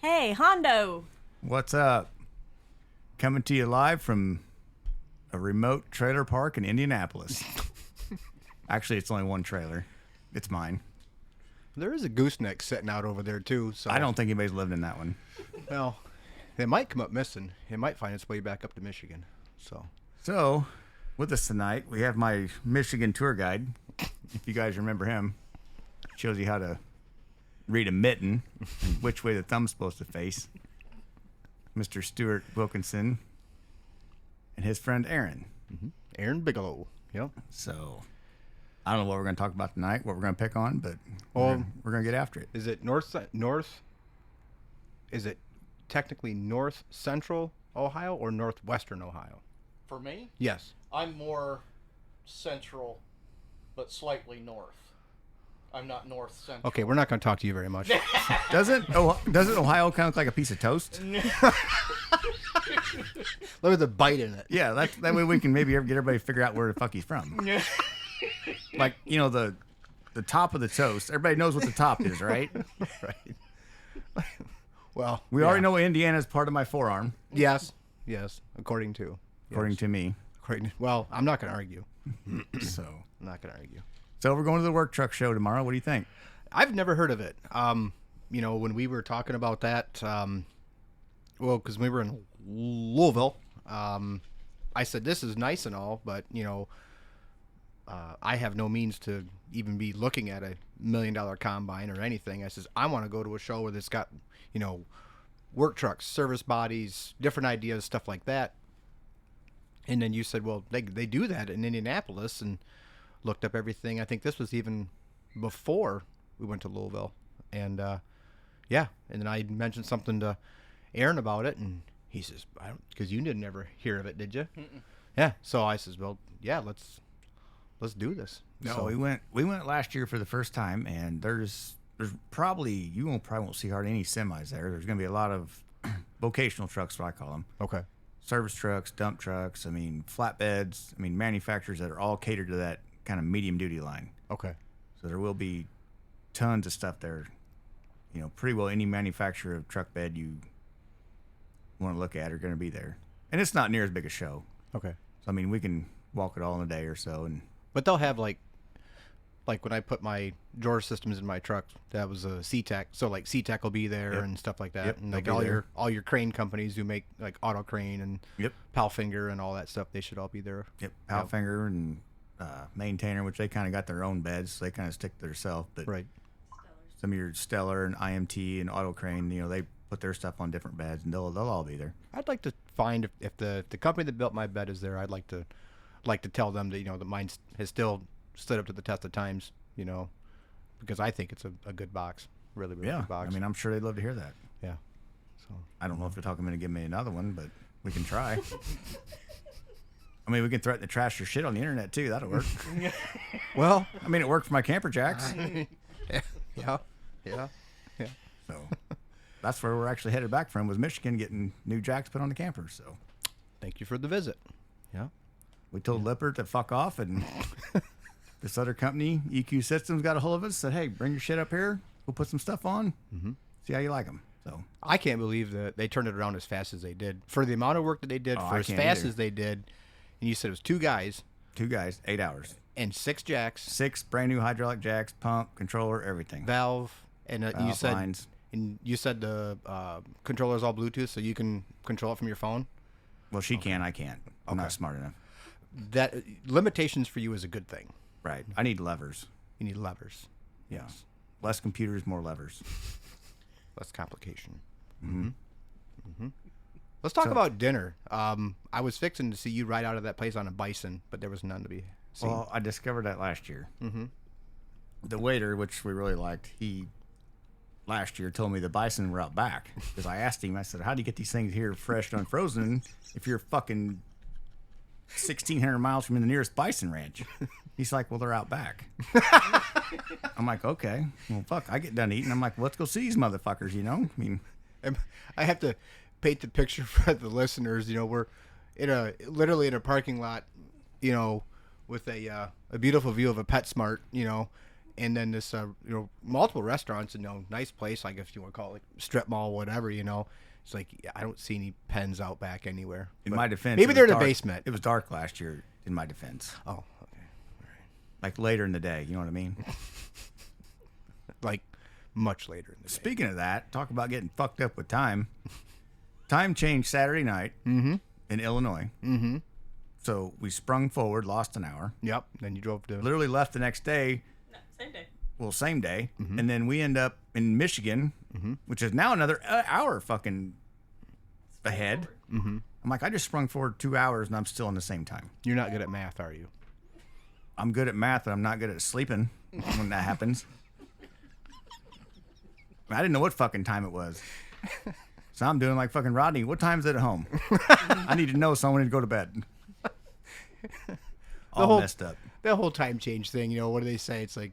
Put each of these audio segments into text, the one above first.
Hey, Hondo. What's up? Coming to you live from a remote trailer park in Indianapolis. Actually, it's only one trailer. It's mine. There is a gooseneck sitting out over there too. So I don't think anybody's lived in that one. Well, it might come up missing. It might find its way back up to Michigan. So, with us tonight, we have my Michigan tour guide. If you guys remember him, shows you how to read a mitten and which way the thumb's supposed to face. Mr. Stuart Wilkinson and his friend Aaron. Mm-hmm. Aaron Bigelow. Yep. So, I don't know what we're going to talk about tonight, what we're going to pick on, but we're going to get after it. Is it north? Is it technically north central Ohio or northwestern Ohio? For me, Yes. I'm more central, but slightly north. I'm not north central. Okay, we're not going to talk to you very much. Doesn't Ohio kind of look like a piece of toast? Look at the bite in it. Yeah, that way we can maybe get everybody to figure out where the fuck he's from. Like, you know, the top of the toast. Everybody knows what the top is, right? Right. Well, We already know Indiana's part of my forearm, Yes. According to. according to me. Well, I'm not going to argue. So I'm not going to argue. we're going to the work truck show tomorrow. What do you think? I've never heard of it. When we were talking about that, because we were in Louisville, I said, this is nice and all, but, I have no means to even be looking at $1 million combine or anything. I says, I want to go to a show where it's got, work trucks, service bodies, different ideas, stuff like that. And then you said, well, they do that in Indianapolis, and looked up everything. I think this was even before we went to Louisville. And, and then I mentioned something to Aaron about it, and he says, because you didn't ever hear of it, did you? Mm-mm. Yeah. So I says, well, yeah, let's do this. No, So, we went last year for the first time, and there's probably you won't see hardly any semis there. There's going to be a lot of vocational trucks, what I call them. Okay. Service trucks, dump trucks, flatbeds, manufacturers that are all catered to that kind of medium duty line. Okay. So there will be tons of stuff there. Pretty well any manufacturer of truck bed you want to look at are going to be there. And it's not near as big a show. Okay. So, we can walk it all in a day or so. And But they'll have like when I put my drawer systems in my truck, that was a C-Tech. So like C-Tech will be there Yep. and stuff like that. Yep, And they'll like be all there. your crane companies who make like Auto Crane and Yep. Palfinger and all that stuff, they should all be there. Palfinger and Maintainer, which they kind of got their own beds, so they kind of stick to themselves. But Right. some of your Stellar and IMT and Auto Crane, they put their stuff on different beds, and they'll all be there. I'd like to find if the company that built my bed is there. I'd like to tell them that that mine has still stood up to the test of times. Because I think it's a good box, really good box. I'm sure they'd love to hear that. Yeah. So I don't know if they're talking to give me another one, but we can try. We can threaten to trash your shit on the internet too. That'll work. well, It worked for my camper jacks. yeah. So that's where we're actually headed back from, was Michigan, getting new jacks put on the camper. So Thank you for the visit. Yeah. we told Lippert to fuck off, and this other company, EQ Systems, got a hold of us, said, hey, bring your shit up here. We'll put some stuff on. Mm-hmm. See how you like them. So I can't believe that they turned it around as fast as they did for the amount of work that they did, for I as can't fast either. as they did. And you said it was 2 guys 2 guys, 8 hours. and 6 jacks, 6 brand new hydraulic jacks, pump, controller, everything. valve, and you Valve said lines. the controller's all Bluetooth, so you can control it from your phone. Well, she can, I can't. I'm Okay. not smart enough. That limitations for you is a good thing. Right. I need levers. You need levers, Yeah. Less computers, more levers. less complication. Mm-hmm. Let's talk So- about dinner. I was fixing to see you ride out of that place on a bison, but there was none to be seen. Well, I discovered that last year. Mm-hmm. The waiter, which we really liked, he last year told me the bison were out back. Because I asked him, I said, how do you get these things here fresh and unfrozen if you're fucking 1,600 miles from the nearest bison ranch? He's like, well, they're out back. I'm like, okay. Well, fuck, I get done eating. I'm like, well, let's go see these motherfuckers, And I have to paint the picture for the listeners. We're literally in a parking lot, with a beautiful view of a PetSmart, And then this, multiple restaurants, nice place, like if you want to call it like strip mall, whatever, It's like, yeah, I don't see any pens out back anywhere. In But my defense, maybe it they're was in the dark- basement. It was dark last year. In my defense, Oh, okay. like later in the day. You know what I mean? Like much later in the day. Speaking of that, talk about getting fucked up with time. Time changed Saturday night in Illinois. Mm-hmm. So we sprung forward, lost an hour. Yep. Then you drove to. Literally left the next day. No, same day. Well, same day. And then we end up in Michigan, which is now another hour fucking ahead. Mm-hmm. I'm like, I just sprung forward 2 hours and I'm still in the same time. You're not good at math, are you? I'm good at math, but I'm not good at sleeping when that happens. I didn't know what fucking time it was. So I'm doing like fucking Rodney. What time is it at home? I need to know, so I need to go to bed. All messed up. The whole time change thing, what do they say? It's like,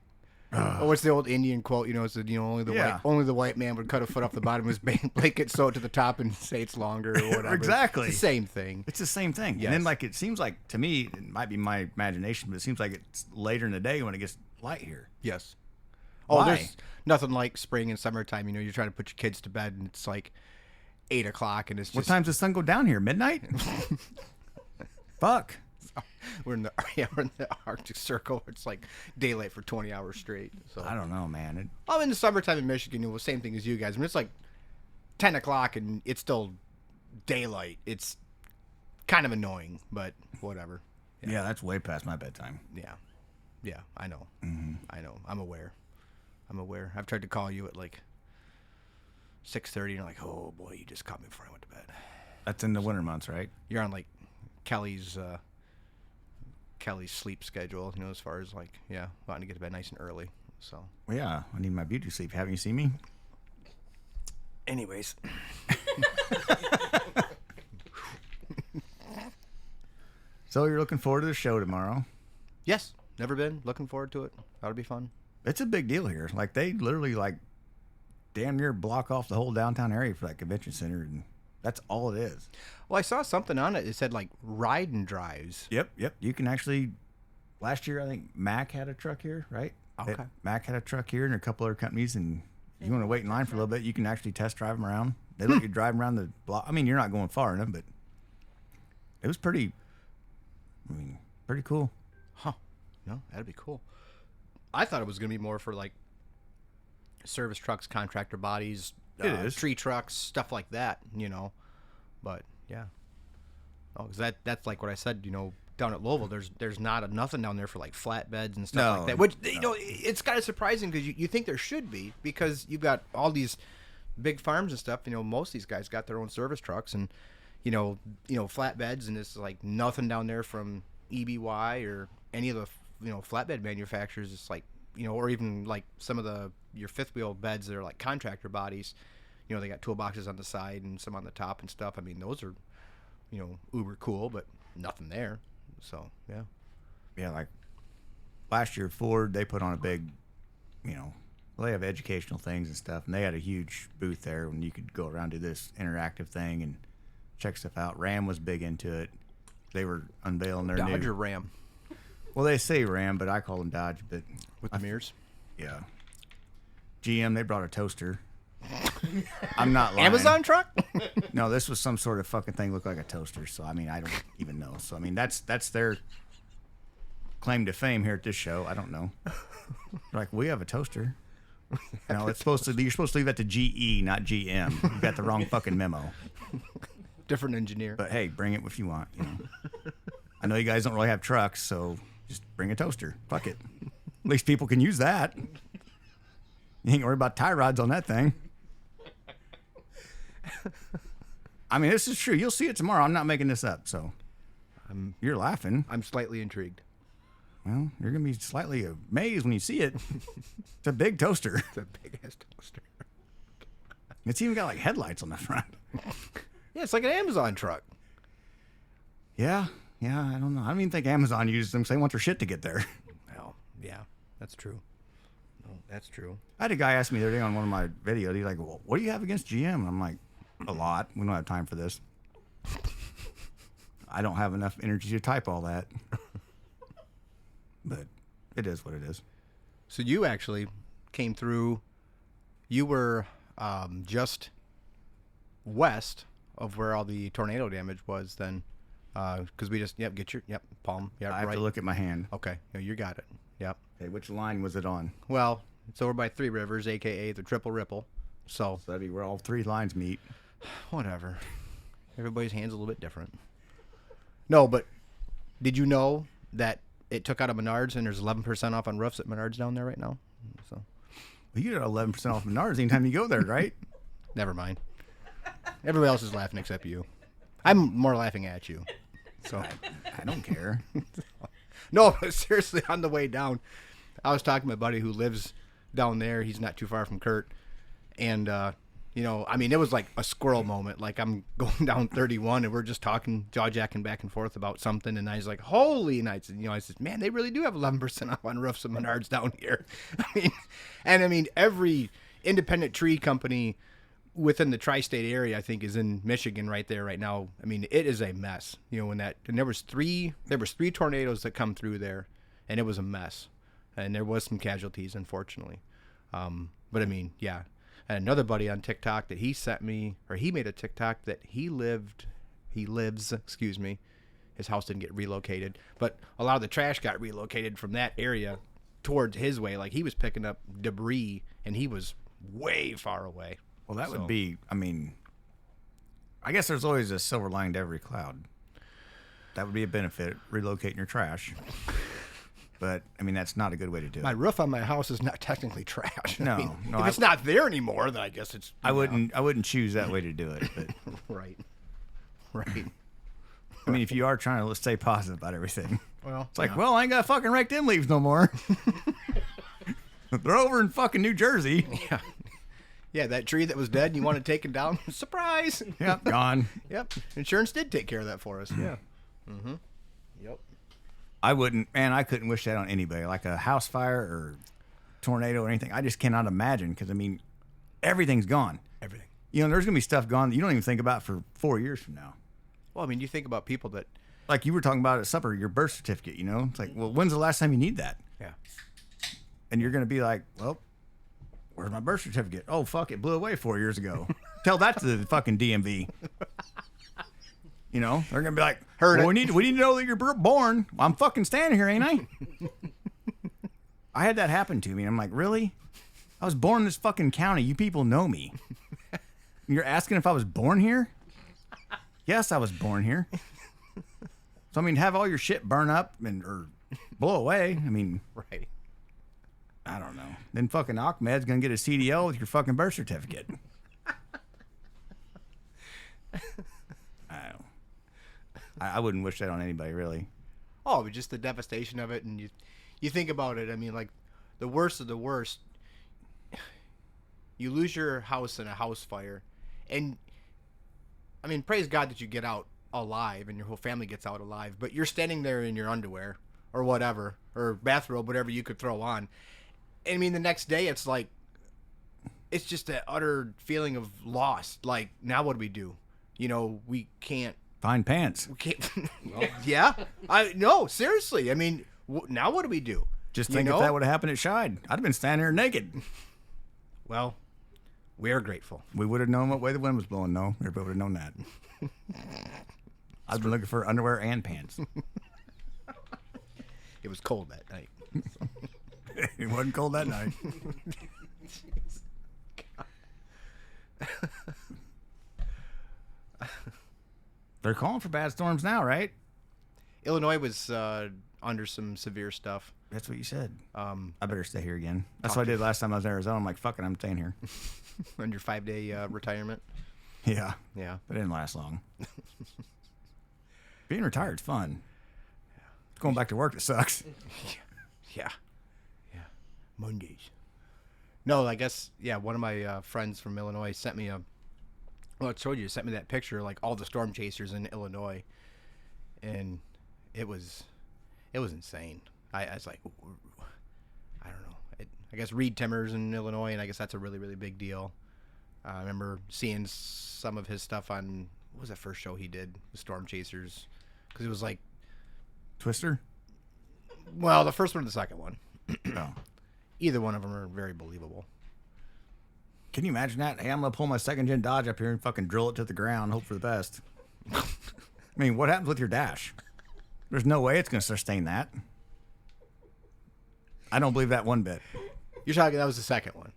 what's the old Indian quote? It's only the white man would cut a foot off the bottom of his blanket, sew it to the top, and say it's longer or whatever. Exactly. It's the same thing. It's the same thing. Yes. And then like it seems like to me, it might be my imagination, but it seems like it's later in the day when it gets light here. Yes. Why? Oh, there's nothing like spring and summertime. You're trying to put your kids to bed, and it's like 8 o'clock, and it's just. What time's the sun go down here? Midnight? Fuck. We're in the Arctic Circle. It's like daylight for 20 hours straight. So I don't know, man. I'm in the summertime in Michigan. The same thing as you guys. I mean, it's like 10 o'clock and it's still daylight. It's kind of annoying, but whatever. Yeah, that's way past my bedtime. Yeah, I know. I know. I'm aware. I've tried to call you at like 6:30, and you're like, oh boy, you just caught me before I went to bed. That's in the winter months, right? You're on like Kelly's sleep schedule, as far as like, wanting to get to bed nice and early. So Well, yeah, I need my beauty sleep. Haven't you seen me? anyways. So you're looking forward to the show tomorrow? Yes, never been. Looking forward to it. That'll be fun. It's a big deal here. Like they literally like damn near block off the whole downtown area for that convention center, and that's all it is. Well, I saw something on it. It said like ride and drives. Yep. You can actually. Last year, I think Mac had a truck here, right? Okay. Mac had a truck here, and a couple other companies. And if you want to wait in line for a little bit, you can actually test drive them around. They let you drive 'em around the block. I mean, you're not going far enough, but it was pretty cool. Huh. No, that'd be cool. I thought it was going to be more for like service trucks, contractor bodies, It is. tree trucks, stuff like that, But yeah. Oh, because that's like what I said, down at Louisville, there's nothing down there for like flatbeds and stuff like that. Which it's kind of surprising because you think there should be, because you've got all these big farms and stuff. Most of these guys got their own service trucks and flatbeds, and it's like nothing down there from EBY or any of the flatbed manufacturers. It's like or even like some of your fifth wheel beds that are like contractor bodies. They got toolboxes on the side and some on the top and stuff. I mean, those are uber cool, but nothing there. So Yeah, like last year, Ford, they put on a big, they have educational things and stuff, and they had a huge booth there when you could go around to this interactive thing and check stuff out. Ram was big into it. They were unveiling their Dodge new. or Ram Well, they say Ram, but I call them Dodge. But with the mirrors. yeah, GM, they brought a toaster. I'm not lying. Amazon truck. No, this was some sort of fucking thing looked like a toaster. So I mean, I don't even know. So I mean, that's their claim to fame here at this show. I don't know. They're like, we have a toaster. No, it's supposed to. You're supposed to leave that to GE, not GM. You got the wrong fucking memo. Different engineer. But hey, bring it if you want. I know you guys don't really have trucks, so just bring a toaster. Fuck it. At least people can use that. You ain't worried about tie rods on that thing. I mean, this is true. You'll see it tomorrow. I'm not making this up. So you're laughing. I'm slightly intrigued. Well, you're going to be slightly amazed when you see it. It's a big toaster. It's a big ass toaster. It's even got like headlights on the front. Yeah, it's like an Amazon truck. Yeah, I don't know. I don't even think Amazon uses them because they want their shit to get there. Well, yeah, that's true. No, that's true. I had a guy ask me the other day on one of my videos. He's like, well, what do you have against GM? And I'm like, a lot. We don't have time for this. I don't have enough energy to type all that. But it is what it is. So you actually came through. You were just west of where all the tornado damage was then, because we just get your palm. Yeah, I have to look at my hand. Okay, yeah, you got it. Yep. Okay, which line was it on? Well, it's over by Three Rivers, aka the Triple Ripple. So That'd be where all three lines meet. whatever. Everybody's hand's a little bit different. No, but did you know that it took out a Menards and there's 11% off on roofs at Menards down there right now? So Well, you get 11% off Menards anytime you go there, right? never mind. Everybody else is laughing except you. I'm more laughing at you. So I don't care. no, but seriously, on the way down, I was talking to my buddy who lives down there. He's not too far from Kurt, and I mean, it was like a squirrel moment. Like I'm going down 31, and we're just talking, jaw-jacking back and forth about something, and I was like, "Holy!" And I said, "Man, they really do have 11% off on roofs of Menards down here." I mean, every independent tree company within the tri-state area, I think, is in Michigan right there right now. I mean, it is a mess. And there was three tornadoes that come through there, and it was a mess, and there was some casualties, unfortunately. But I mean, yeah. And another buddy on TikTok that he sent me, or he made a TikTok that he lives, excuse me, his house didn't get relocated, but a lot of the trash got relocated from that area towards his way. Like he was picking up debris, and he was way far away. Well, that would be, I mean, I guess there's always a silver lining to every cloud. That would be a benefit, relocating your trash. But, I mean, that's not a good way to do it. My roof on my house is not technically trash. No, I mean, no. if it's not there anymore, then I guess it's... I wouldn't choose that way to do it. But Right. I mean, if you are trying to stay positive about everything. Well, It's like, well, I ain't got to fucking rake them leaves no more. They're over in fucking New Jersey. Yeah. Yeah, that tree that was dead and you wanted taken down. Surprise! Yep, gone. Yep. Insurance did take care of that for us. Yeah. Mm-hmm. Yep. I couldn't wish that on anybody. Like a house fire or tornado or anything. I just cannot imagine because, I mean, everything's gone. Everything. There's going to be stuff gone that you don't even think about for 4 years from now. Well, I mean, you think about people that... Like you were talking about at supper, your birth certificate, It's like, well, when's the last time you need that? Yeah. And you're going to be like, well, where's my birth certificate? Oh, fuck, it blew away 4 years ago. Tell that to the fucking DMV. They're going to be like, Heard it. we need to know that you're born. Well, I'm fucking standing here, ain't I? I had that happen to me. And I'm like, really? I was born in this fucking county. You people know me. You're asking if I was born here? Yes, I was born here. So, I mean, have all your shit burn up or blow away. I mean, Right. I don't know. Then fucking Ahmed's going to get a CDL with your fucking birth certificate. I wouldn't wish that on anybody, really. Oh, but just the devastation of it, and you think about it. I mean, like, the worst of the worst, you lose your house in a house fire, and, I mean, praise God that you get out alive, and your whole family gets out alive, but you're standing there in your underwear, or whatever, or bathrobe, whatever you could throw on. I mean, the next day, it's like, it's just that utter feeling of loss. Like, now what do we do? We can't. Find pants. We can't. Yeah. No, seriously. I mean, now what do we do? Just think if that would have happened at Scheid, I'd have been standing here naked. Well, we're grateful. We would have known what way the wind was blowing. No, everybody would have known that. I've been looking for underwear and pants. It was cold that night. It wasn't cold that night. They're calling for bad storms now, right? Illinois was under some severe stuff. That's what you said. I Um, better stay here again. That's what I did last time I was in Arizona. I'm like, fuck it, I'm staying here. on your 5-day retirement. Yeah. Yeah. It didn't last long. Being retired's fun. Going back to work, it sucks. Yeah. Yeah. Mondays. No, I guess, yeah, one of my friends from Illinois sent me I told you, sent me that picture, like all the storm chasers in Illinois. And it was insane. I was like, I don't know. I guess Reed Timmer's in Illinois, and I guess that's a really, really big deal. I remember seeing some of his stuff on, what was that first show he did with Storm Chasers? Because it was like, Twister? well, the first one and the second one. Oh. either one of them are very believable. Can you imagine that? Hey, I'm gonna pull my second gen Dodge up here and fucking drill it to the ground, hope for the best. I mean, what happens with your dash? There's no way it's gonna sustain that. I don't believe that one bit. You're talking that was the second one.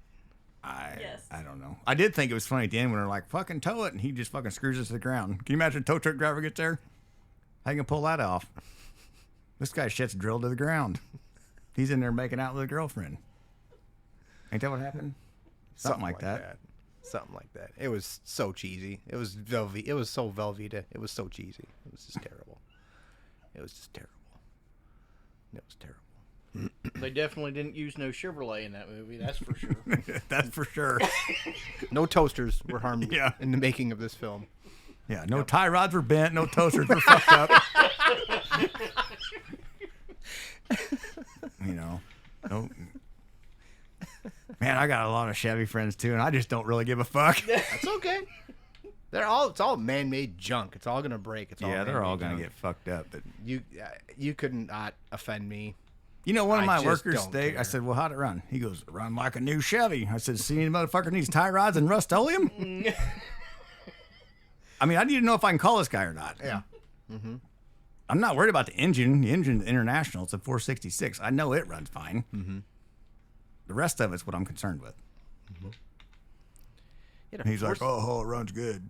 I don't know. I did think it was funny at the end when they're like, fucking tow it, and he just fucking screws it to the ground. Can you imagine a tow truck driver gets there? How you gonna pull that off? This guy's shit's drilled to the ground. He's in there making out with a girlfriend. Ain't that what happened? Something like that. Something like that. It was so cheesy. It was Velveeta. It was so Velveeta. It was so cheesy. It was just terrible. It was just terrible. It was terrible. They definitely didn't use no Chevrolet in that movie. That's for sure. That's for sure. No toasters were harmed Yeah. in the making of this film. Yeah, no tie rods were bent, no toasters were fucked up. You know, no. Man, I got a lot of Chevy friends too, and I just don't really give a fuck. That's okay. It's all man-made junk. It's all gonna break. It's all Yeah, they're all man-made gonna junk. get fucked up. But You couldn't not offend me. you know, one of I my just workers, don't I care. said, "Well, how'd it run?" He goes, "Run like a new Chevy." I said, "See, any motherfucker needs tie rods and Rust-Oleum?" I mean, I need to know if I can call this guy or not. Yeah. I'm not worried about the engine. The engine's international. It's a 466. I know it runs fine. Mm-hmm. The rest of it's what I'm concerned with. He's like, "Oh, it runs good."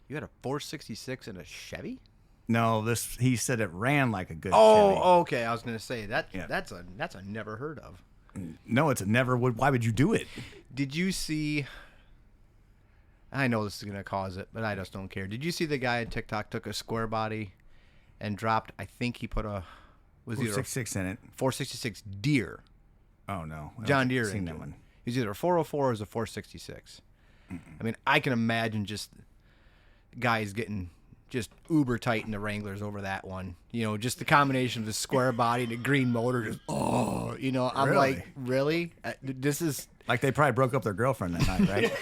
You had a 466 and a Chevy? No, he said it ran like a good Chevy. Oh, okay. I was gonna say that. Yeah. That's a never heard of. No, it's a never would. Why would you do it? Did you see? I know this is gonna cause it, but I just don't care. Did you see the guy on TikTok took a square body and dropped? I think he put a was either a 466 in it. 466 Deere, Oh no, I don't John think Deere I've seen engine. that one. He's either a 404 or is a 466. I mean, I can imagine guys getting just uber tight in the Wranglers over that one. You know, just the combination of the square body and the green motor. Just I'm Really? like, really? This is Like they probably broke up their girlfriend that night, right?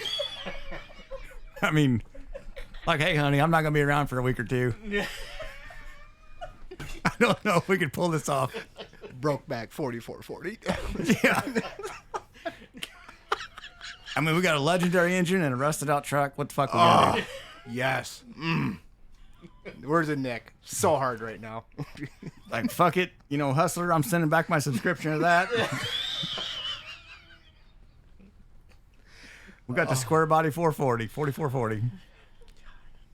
I mean, like, hey, honey, I'm not gonna be around for a week or two. I don't know if we could pull this off. Brokeback 4440. Yeah. I mean, we got a legendary engine and a rusted out truck. What the fuck we gonna do? Yes. Where's the Nick? So hard right now. Like, fuck it. You know, Hustler, I'm sending back my subscription to that. We got the square body 4440.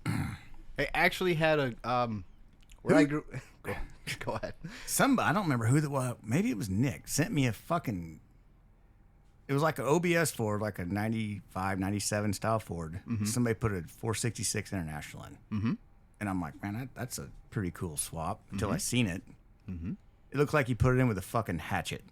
I actually had a where I grew. Go ahead. I don't remember who that was. Maybe it was Nick. Sent me a fucking. It was like an OBS Ford, like a 95, 97 style Ford. Somebody put a 466 International in. And I'm like, man, that's a pretty cool swap until I seen it. It looked like he put it in with a fucking hatchet.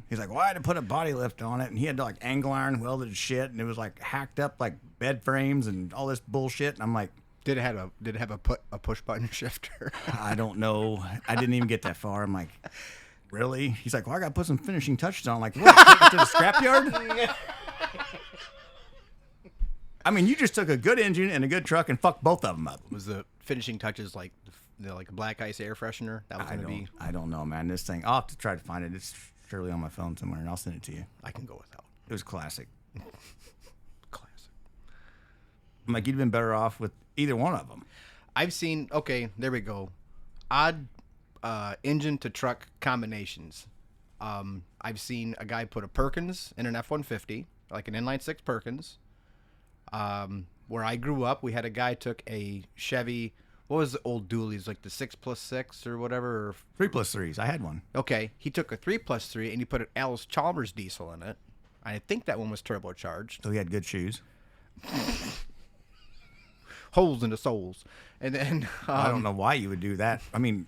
He's like, well, I had to put a body lift on it. And he had to like angle iron welded his shit. And it was like hacked up like bed frames and all this bullshit. And I'm like, Did it have a push button shifter? I don't know. I didn't even get that far. I'm like, really? He's like, well, I got to put some finishing touches on. I'm like, what? Take it to the scrapyard? I mean, you just took a good engine and a good truck and fucked both of them up. Was the finishing touches like like a black ice air freshener? That was gonna be. I don't know, man. This thing, I'll have to try to find it. It's surely on my phone somewhere, and I'll send it to you. I can go without. It was classic. Classic. I'm like, you'd been better off with either one of them. I've seen. Okay, there we go. Odd engine to truck combinations. I've seen a guy put a Perkins in an F-150, like an inline six Perkins. Where I grew up, we had a guy took a Chevy. What was the old dualies, like the 6+6 or whatever? Or, 3+3s. I had one. okay, he took a 3+3 and he put an Alice Chalmers diesel in it. I think that one was turbocharged. So he had good shoes. Holes in the soles, and then I don't know why you would do that. I mean,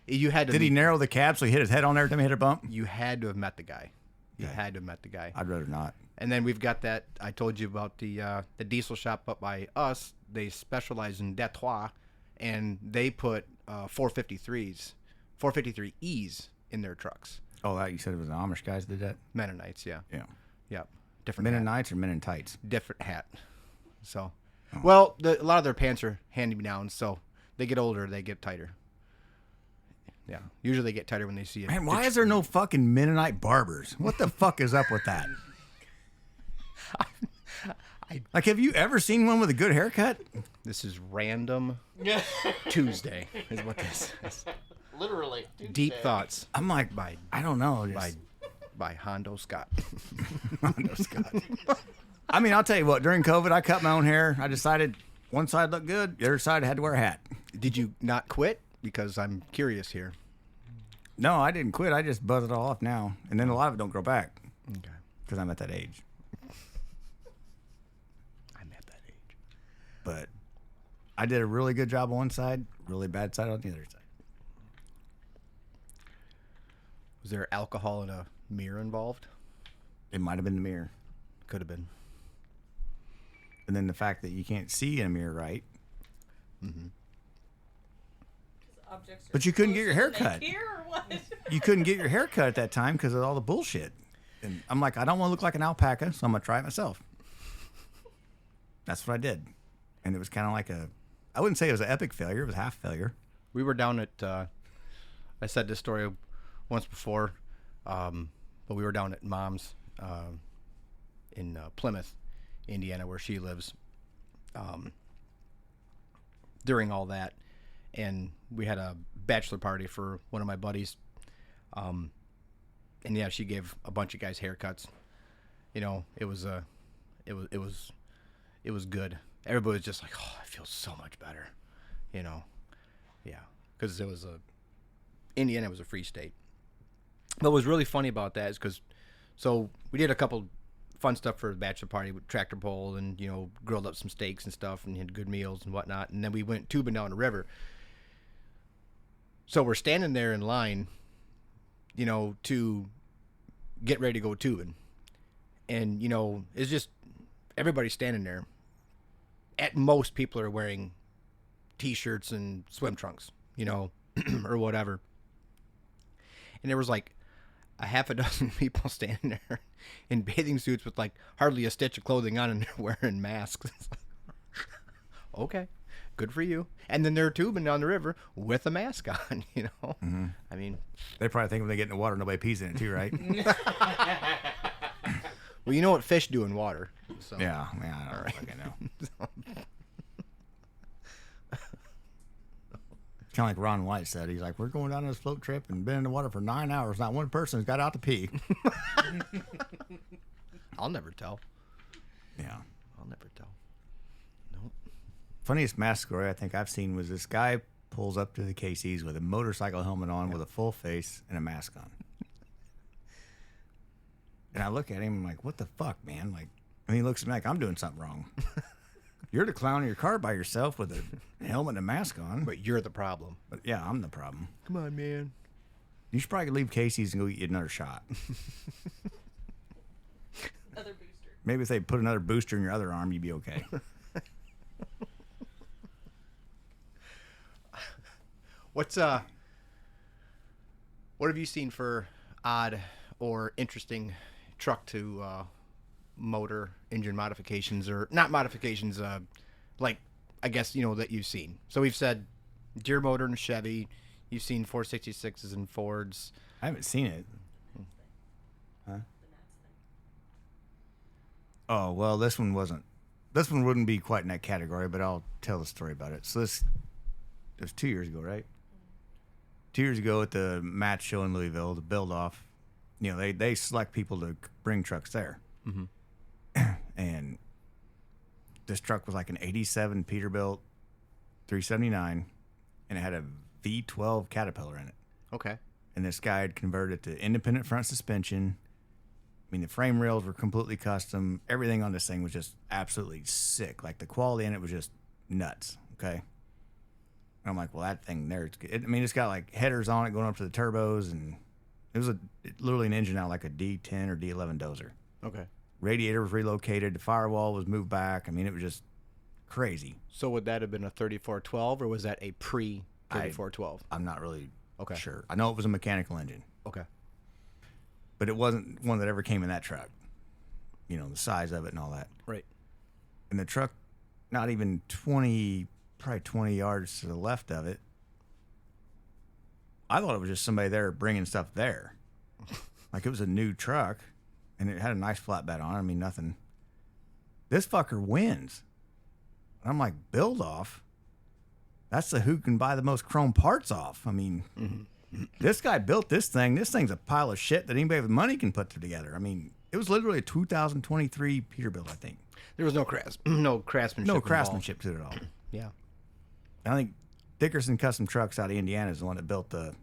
you had to. did he narrow the cab so he hit his head on every time he hit a bump? You had to have met the guy. You Okay. had to have met the guy. I'd rather not. And then we've got that I told you about the diesel shop up by us. They specialize in Detroit, and they put 453s, 453Es in their trucks. Oh, you said it was the Amish guys that did that? Mennonites, yeah, Yeah. yep, different Men in hat. nights or men in tights? Different hat. So, well, a lot of their pants are hand-me-downs, so they get older, they get tighter. Yeah. Usually they get tighter when they see it. Man, why is there no fucking Mennonite barbers? What the fuck is up with that? Like, have you ever seen one with a good haircut? This is random Tuesday, is what this is. Literally. Deep thoughts I'm like, I don't know. by Hondo Scott. Hondo Scott. I mean, I'll tell you what. During COVID, I cut my own hair. I decided one side looked good, the other side I had to wear a hat. Did you not quit? Because I'm curious here. No, I didn't quit. I just buzz it all off now, and then a lot of it don't grow back. Okay. Because I'm at that age. But I did a really good job on one side, really bad side on the other side. Was there alcohol in a mirror involved? It might have been the mirror. Could have been. And then the fact that you can't see in a mirror right. Mm-hmm. But you couldn't get your hair cut. Or what? You couldn't get your hair cut at that time because of all the bullshit. And I'm like, I don't want to look like an alpaca, so I'm going to try it myself. That's what I did. And it was kind of like I wouldn't say it was an epic failure. It was half failure. We were down at, I said this story once before, but we were down at Mom's in Plymouth, Indiana, where she lives, during all that. And we had a bachelor party for one of my buddies. And yeah, she gave a bunch of guys haircuts. You know, it was good. Everybody was just like, oh, I feel so much better, you know. Yeah, because Indiana was a free state. But what was really funny about that is so we did a couple fun stuff for the bachelor party with tractor pull and, you know, grilled up some steaks and stuff and had good meals and whatnot. And then we went tubing down the river. So we're standing there in line, you know, to get ready to go tubing. And, you know, it's just everybody standing there. At most, people are wearing T-shirts and swim trunks, you know, or whatever. And there was like a half a dozen people standing there in bathing suits with like hardly a stitch of clothing on, and they're wearing masks. Okay, good for you. And then they're tubing down the river with a mask on, you know. Mm-hmm. I mean, they probably think when they get in the water, nobody pees in it too, right? Well, you know what fish do in water. So. Yeah, I don't fucking know. Kind of like Ron White said. He's like, we're going down on this float trip and been in the water for 9 hours. Not one person's got out to pee. I'll never tell. Yeah. I'll never tell. Nope. Funniest mask story I think I've seen was this guy pulls up to the KC's with a motorcycle helmet on, with a full face and a mask on. And I look at him and I'm like, what the fuck, man? Like, and he looks at me like I'm doing something wrong. You're the clown in your car by yourself with a helmet and a mask on. But you're the problem. But yeah, I'm the problem. Come on, man. You should probably leave Casey's and go get another shot. Another booster. Maybe if they put another booster in your other arm, you'd be okay. What have you seen for odd or interesting truck to motor engine modifications, or not modifications, like, I guess, you know, that you've seen? So we've said Deere motor and Chevy. You've seen 466s and Fords. I haven't seen it. Huh? Oh, well, this one wouldn't be quite in that category, but I'll tell the story about it. So it was 2 years ago, right? 2 years ago at the match show in Louisville, the build off, you know, they select people to bring trucks there. Mm-hmm. And this truck was like an 87 Peterbilt 379, and it had a V12 Caterpillar in it. Okay. And this guy had converted it to independent front suspension. I mean, the frame rails were completely custom. Everything on this thing was just absolutely sick. Like, the quality in it was just nuts, okay? And I'm like, well, that thing there, it's got like headers on it going up to the turbos, and it was literally an engine out like a D10 or D11 dozer. Okay. Radiator was relocated. The firewall was moved back. I mean, it was just crazy. So would that have been a 3412, or was that a pre-3412? I'm not really okay. sure. I know it was a mechanical engine. Okay. But it wasn't one that ever came in that truck. You know, the size of it and all that. Right. And the truck, not even probably 20 yards to the left of it, I thought it was just somebody there bringing stuff there. Like it was a new truck, and it had a nice flatbed on it. I mean, nothing. This fucker wins. And I'm like, build off? That's the who can buy the most chrome parts off. I mean, this guy built this thing. This thing's a pile of shit that anybody with money can put together. I mean, it was literally a 2023 Peterbilt, I think. There was no craftsmanship. No craftsmanship to it at all. Yeah. I think Dickerson Custom Trucks out of Indiana is the one that built the.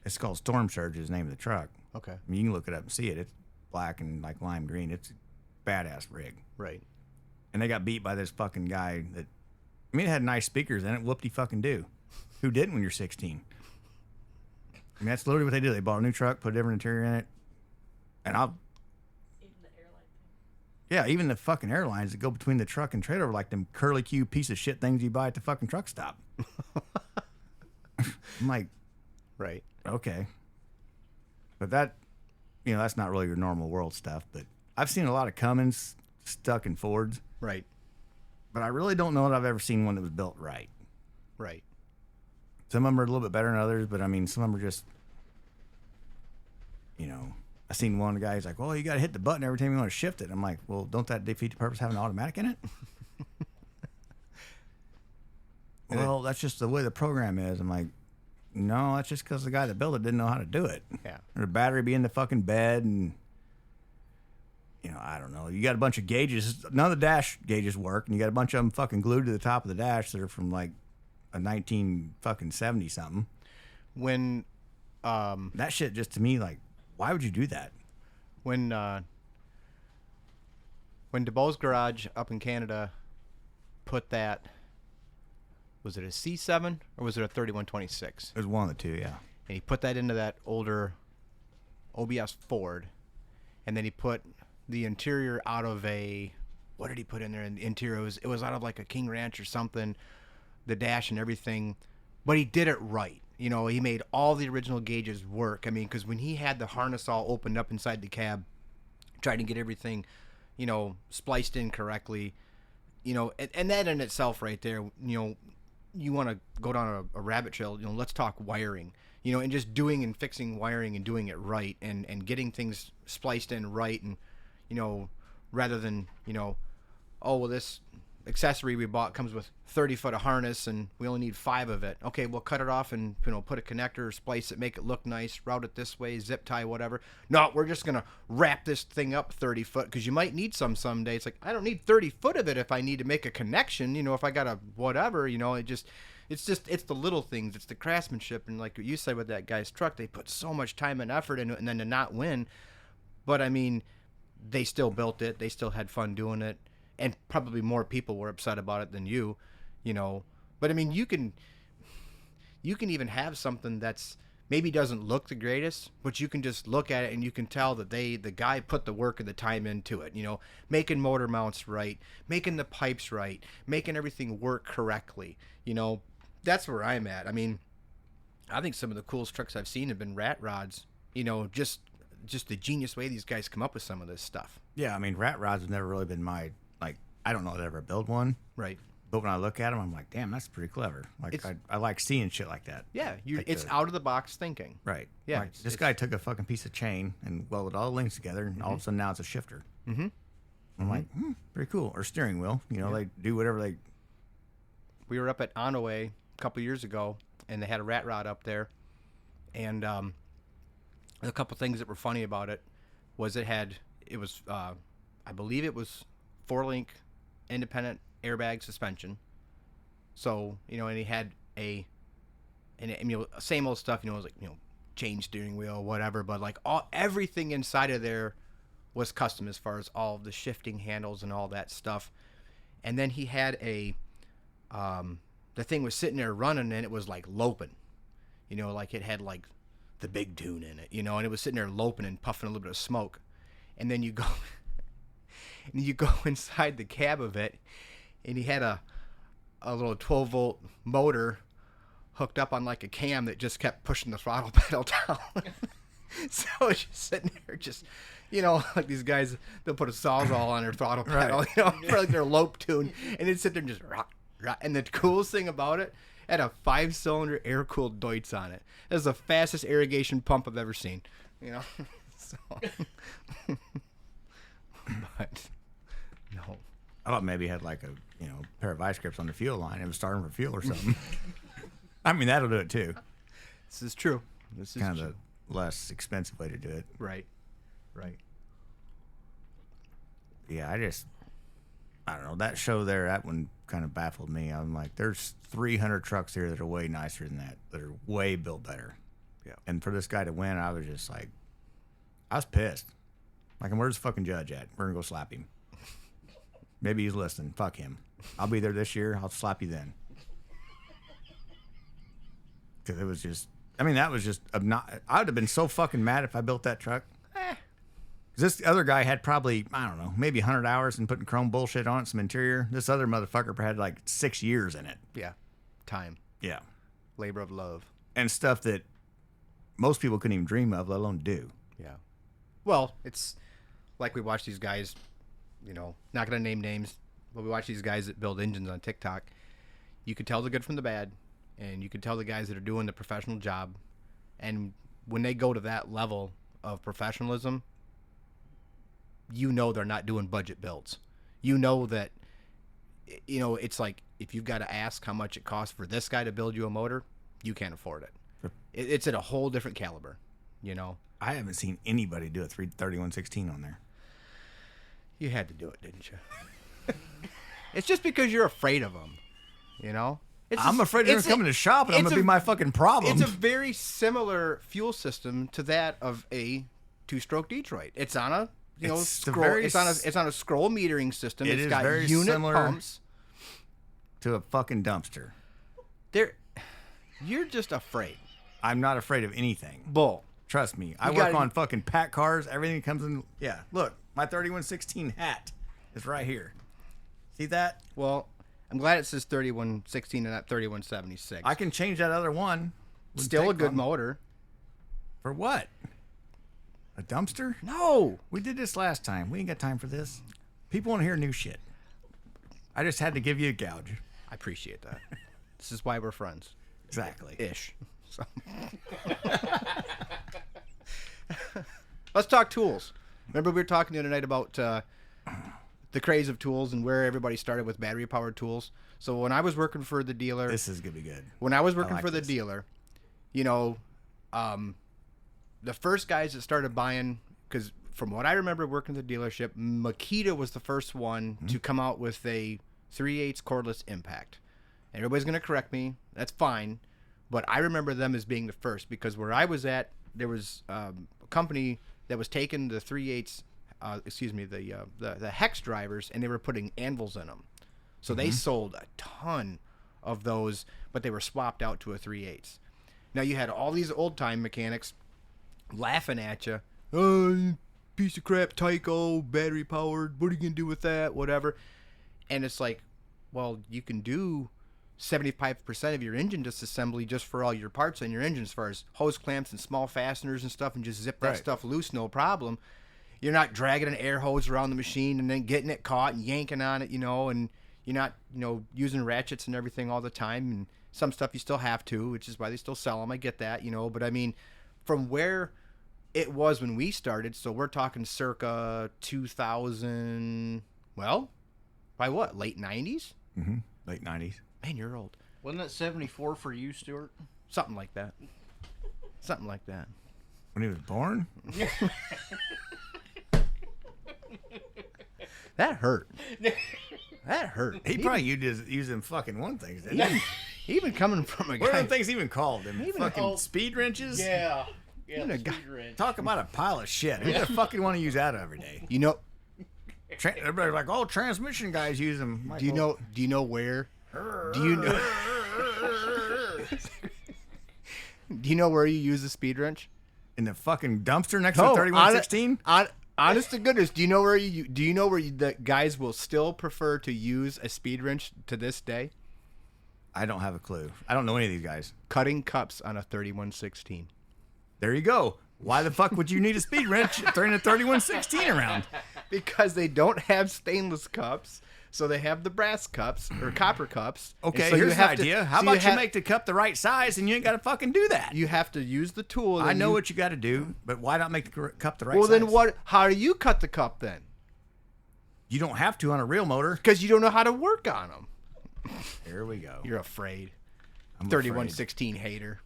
It's called Storm Surge is the name of the truck. Okay. I mean, you can look it up and see it. It's black and like lime green. It's a badass rig. Right. And they got beat by this fucking guy that. I mean, it had nice speakers in it. Whoop-de fucking do. Who didn't when you're 16? I mean, that's literally what they do. They bought a new truck, put a different interior in it, and I'll. Even the airline thing. Yeah, even the fucking airlines that go between the truck and trailer are like them curly-Q piece of shit things you buy at the fucking truck stop. I'm like, Right. okay. But that, that's not really your normal world stuff. But I've seen a lot of Cummins stuck in Fords. Right. But I really don't know that I've ever seen one that was built right. Right. Some of them are a little bit better than others, but I mean, some of them are just, I seen one guy, he's like, well, you got to hit the button every time you want to shift it. I'm like, well, don't that defeat the purpose of having an automatic in it? Well, that's just the way the program is. I'm like, no, that's just because the guy that built it didn't know how to do it. Yeah. Or the battery be in the fucking bed and, I don't know. You got a bunch of gauges. None of the dash gauges work, and you got a bunch of them fucking glued to the top of the dash that are from like a 1970 something. When That shit just to me, like, why would you do that? when DeBoe's Garage up in Canada put that, was it a C7 or was it a 3126? It was one of the two, yeah. And he put that into that older OBS Ford, and then he put the interior out of a, what did he put in there in the interior? It was out of like a King Ranch or something, the dash and everything, but he did it right. He made all the original gauges work. I mean, because when he had the harness all opened up inside the cab, trying to get everything, spliced in correctly, and that in itself right there, you want to go down a rabbit trail, let's talk wiring, and just doing and fixing wiring and doing it right and getting things spliced in right and, rather than, oh, well, this accessory we bought comes with 30 foot of harness and we only need 5 of it. Okay, we'll cut it off and, put a connector, splice it, make it look nice, route it this way, zip tie, whatever. No, we're just going to wrap this thing up 30 foot because you might need some someday. It's like, I don't need 30 foot of it if I need to make a connection, if I got a whatever, it's the little things. It's the craftsmanship. And like you said with that guy's truck, they put so much time and effort into it and then to not win. But I mean, they still built it. They still had fun doing it. And probably more people were upset about it than you. But I mean, you can even have something that's maybe doesn't look the greatest, but you can just look at it and you can tell that the guy put the work and the time into it, making motor mounts right, making the pipes right, making everything work correctly. That's where I'm at. I mean, I think some of the coolest trucks I've seen have been rat rods, just the genius way these guys come up with some of this stuff. Yeah, I mean, rat rods have never really been I don't know that I ever build one. Right. But when I look at them, I'm like, damn, that's pretty clever. Like, I like seeing shit like that. Yeah, Like it's out of the box thinking. Right. Yeah. Like, this guy took a fucking piece of chain and welded all the links together, and all of a sudden now it's a shifter. Mm-hmm. I'm like, pretty cool. Or steering wheel. They do whatever they... We were up at Onaway a couple years ago, and they had a rat rod up there. And a couple things that were funny about it was I believe it was 4-link independent airbag suspension. So, and he had same old stuff, it was like, change steering wheel, whatever, but like everything inside of there was custom as far as all the shifting handles and all that stuff. And then he had the thing was sitting there running and it was like loping, like it had like the big tune in it, and it was sitting there loping and puffing a little bit of smoke. And then you go inside the cab of it, and he had a little 12-volt motor hooked up on like a cam that just kept pushing the throttle pedal down. So it's just sitting there, just like these guys, they'll put a Sawzall on their throttle pedal, for like their lope tune, and it'd sit there and just rock. And the coolest thing about it Had a 5-cylinder air-cooled Deutz on it. That's the fastest irrigation pump I've ever seen. You know? So. But, no. I thought maybe it had like a pair of vice grips on the fuel line. It was starting for fuel or something. I mean, that'll do it too. This is true. This is Kind true. of a less expensive way to do it. Right. Right. Yeah, I don't know. That show there, that one kind of baffled me. I'm like, there's 300 trucks here that are way nicer than that are way built better. Yeah. And for this guy to win, I was just like, I was pissed. Like, where's the fucking judge at? We're going to go slap him. Maybe he's listening. Fuck him. I'll be there this year. I'll slap you then. Because it was just, I mean, that was just, I would have been so fucking mad if I built that truck. This other guy had probably, I don't know, maybe 100 hours in putting chrome bullshit on it, some interior. This other motherfucker had like 6 years in it. Yeah. Time. Yeah. Labor of love. And stuff that most people couldn't even dream of, let alone do. Yeah. Well, it's like we watch these guys, not going to name names, but we watch these guys that build engines on TikTok. You can tell the good from the bad, and you can tell the guys that are doing the professional job. And when they go to that level of professionalism, they're not doing budget builds. That, it's like if you've got to ask how much it costs for this guy to build you a motor, you can't afford it. It's at a whole different caliber, I haven't seen anybody do a 33116 on there. You had to do it, didn't you? It's just because you're afraid of them, I'm afraid they're coming to shop and I'm going to be my fucking problem. It's a very similar fuel system to that of a 2-stroke Detroit. It's on a scroll. It's on a scroll metering system. It's got very unit similar pumps to a fucking dumpster. You're just afraid. I'm not afraid of anything. Bull. Trust me. I work on fucking pack cars. Everything comes in. Yeah. Look, my 3116 hat is right here. See that? Well, I'm glad it says 3116 and not 3176. I can change that other one. Still a good motor. For what? A dumpster? No. We did this last time. We ain't got time for this. People want to hear new shit. I just had to give you a gouge. I appreciate that. This is why we're friends. Exactly. Ish. So. Let's talk tools. Remember we were talking the other night about the craze of tools and where everybody started with battery-powered tools. So when I was working for the dealer... This is going to be good. When I was working for the dealer, the first guys that started buying... Because from what I remember working at the dealership, Makita was the first one to come out with a 3/8 cordless impact. And everybody's going to correct me. That's fine. But I remember them as being the first because where I was at, there was a company that was taking the 3/8, the hex drivers, and they were putting anvils in them. So they sold a ton of those, but they were swapped out to a 3/8. Now you had all these old time mechanics laughing at you. Oh, piece of crap, Tyco, battery powered. What are you gonna do with that? Whatever. And it's like, well, you can do 75% of your engine disassembly just for all your parts on your engine, as far as hose clamps and small fasteners and stuff, and just zip that stuff loose, no problem. You're not dragging an air hose around the machine and then getting it caught and yanking on it, and you're not, using ratchets and everything all the time. And some stuff you still have to, which is why they still sell them. I get that, but I mean, from where it was when we started, so we're talking circa 2000, well, by what, late 90s? Mm-hmm. Late 90s. Man, you're old. Wasn't that 74 for you, Stuart? Something like that. Something like that. When he was born? That hurt. That hurt. He probably used them fucking one things, didn't he? Even coming from a guy. What are them things even called? Them Even- fucking speed wrenches? Yeah. Yeah, Even the a guy- speed wrench. Talk about a pile of shit. Who the fuck do you want to use that every day? You know, Everybody's like, oh, transmission guys use them. do you know where? Do you know? Do you know where you use the speed wrench? In the fucking dumpster next to the 3116? Honest to goodness, do you know where the guys will still prefer to use a speed wrench to this day? I don't have a clue. I don't know any of these guys. Cutting cups on a 3116. There you go. Why the fuck would you need a speed wrench turning a 3116 around? Because they don't have stainless cups. So they have the brass cups or copper cups. and Okay, so you here's an have to- idea. How so about you ha- make the cup the right size and you ain't got to fucking do that? You have to use the tool. and I then know you- what you got to do, but why not make the cup the right Well, size? then what? How do you cut the cup then? You don't have to on a real motor. Because you don't know how to work on them. Here we go. You're afraid. I'm 3116 hater.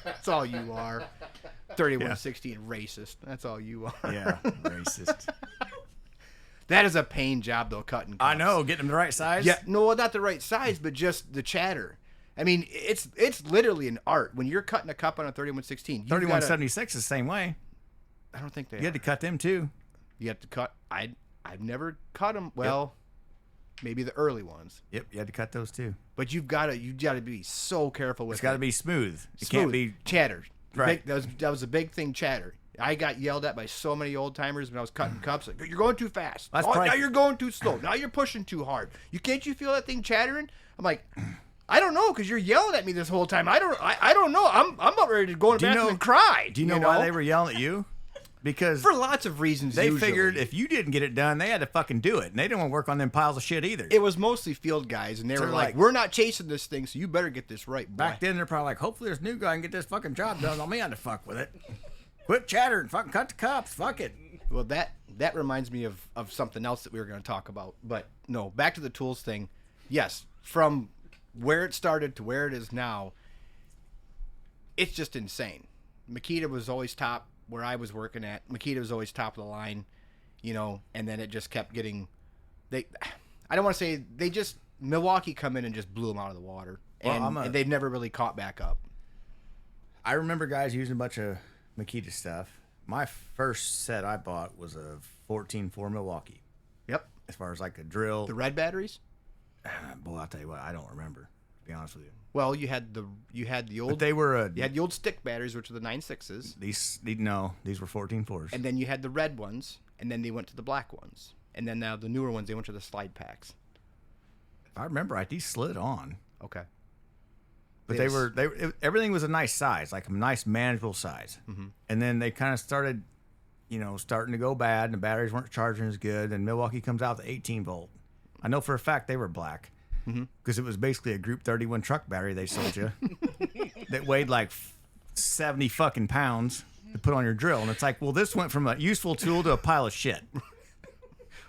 That's all you are. 3116 racist. That's all you are. afraid. Yeah, racist. That is a pain job though, cutting cups. I know, getting them the right size. Yeah, no, not the right size, but just the chatter. I mean, it's literally an art when you're cutting a cup on a 3116. 3176 is the same way. I don't think they. You had to cut them too. You have to cut. I've never cut them. Well, maybe the early ones. Yep, you had to cut those too. But you gotta be so careful with. It's got to it. be smooth. It Smooth. can't be chatter. Right. That was a big thing. Chatter. I got yelled at by so many old timers when I was cutting cups. Like, you're going too fast. That's Oh, probably- now you're going too slow. Now you're pushing too hard. Can't you feel that thing chattering? I'm like, I don't know, because you're yelling at me this whole time. I don't know. I'm about ready to go in the bathroom and cry. Do you know why they were yelling at you? Because For lots of reasons. they usually. figured if you didn't get it done, they had to fucking do it, and they didn't want to work on them piles of shit either. It was mostly field guys, and they So were they're like, like- "We're not chasing this thing, so you better get this right, boy." Back then, they're probably like, hopefully this new guy can get this fucking job done. On me, on to fuck with it. Quit chattering. Fucking cut the cups. Fuck it. Well, that reminds me of something else that we were going to talk about. But no, back to the tools thing. Yes, from where it started to where it is now, it's just insane. Makita was always top where I was working at. Makita was always top of the line, and then it just kept getting. I don't want to say they just Milwaukee come in and just blew them out of the water, Well, and they've never really caught back up. I remember guys using a bunch of Makita stuff. My first set I bought was a 14-4 Milwaukee. Yep, As far as like a drill. the red batteries. Boy, I'll tell you what, I don't remember. To be honest with you. Well, you had the old. But they were You had the old stick batteries, which are the 9.6s, these were 14-4s. and then you had the red ones, and then they went to the black ones, and then now the newer ones they went to the slide packs. If I remember right, these slid on. Okay. But Yes. everything was a nice size, like a nice manageable size. Mm-hmm. And then they kind of started, starting to go bad, and the batteries weren't charging as good. And Milwaukee comes out with 18 volt. I know for a fact they were black because it was basically a Group 31 truck battery they sold you that weighed like 70 fucking pounds to put on your drill. And it's like, well, this went from a useful tool to a pile of shit.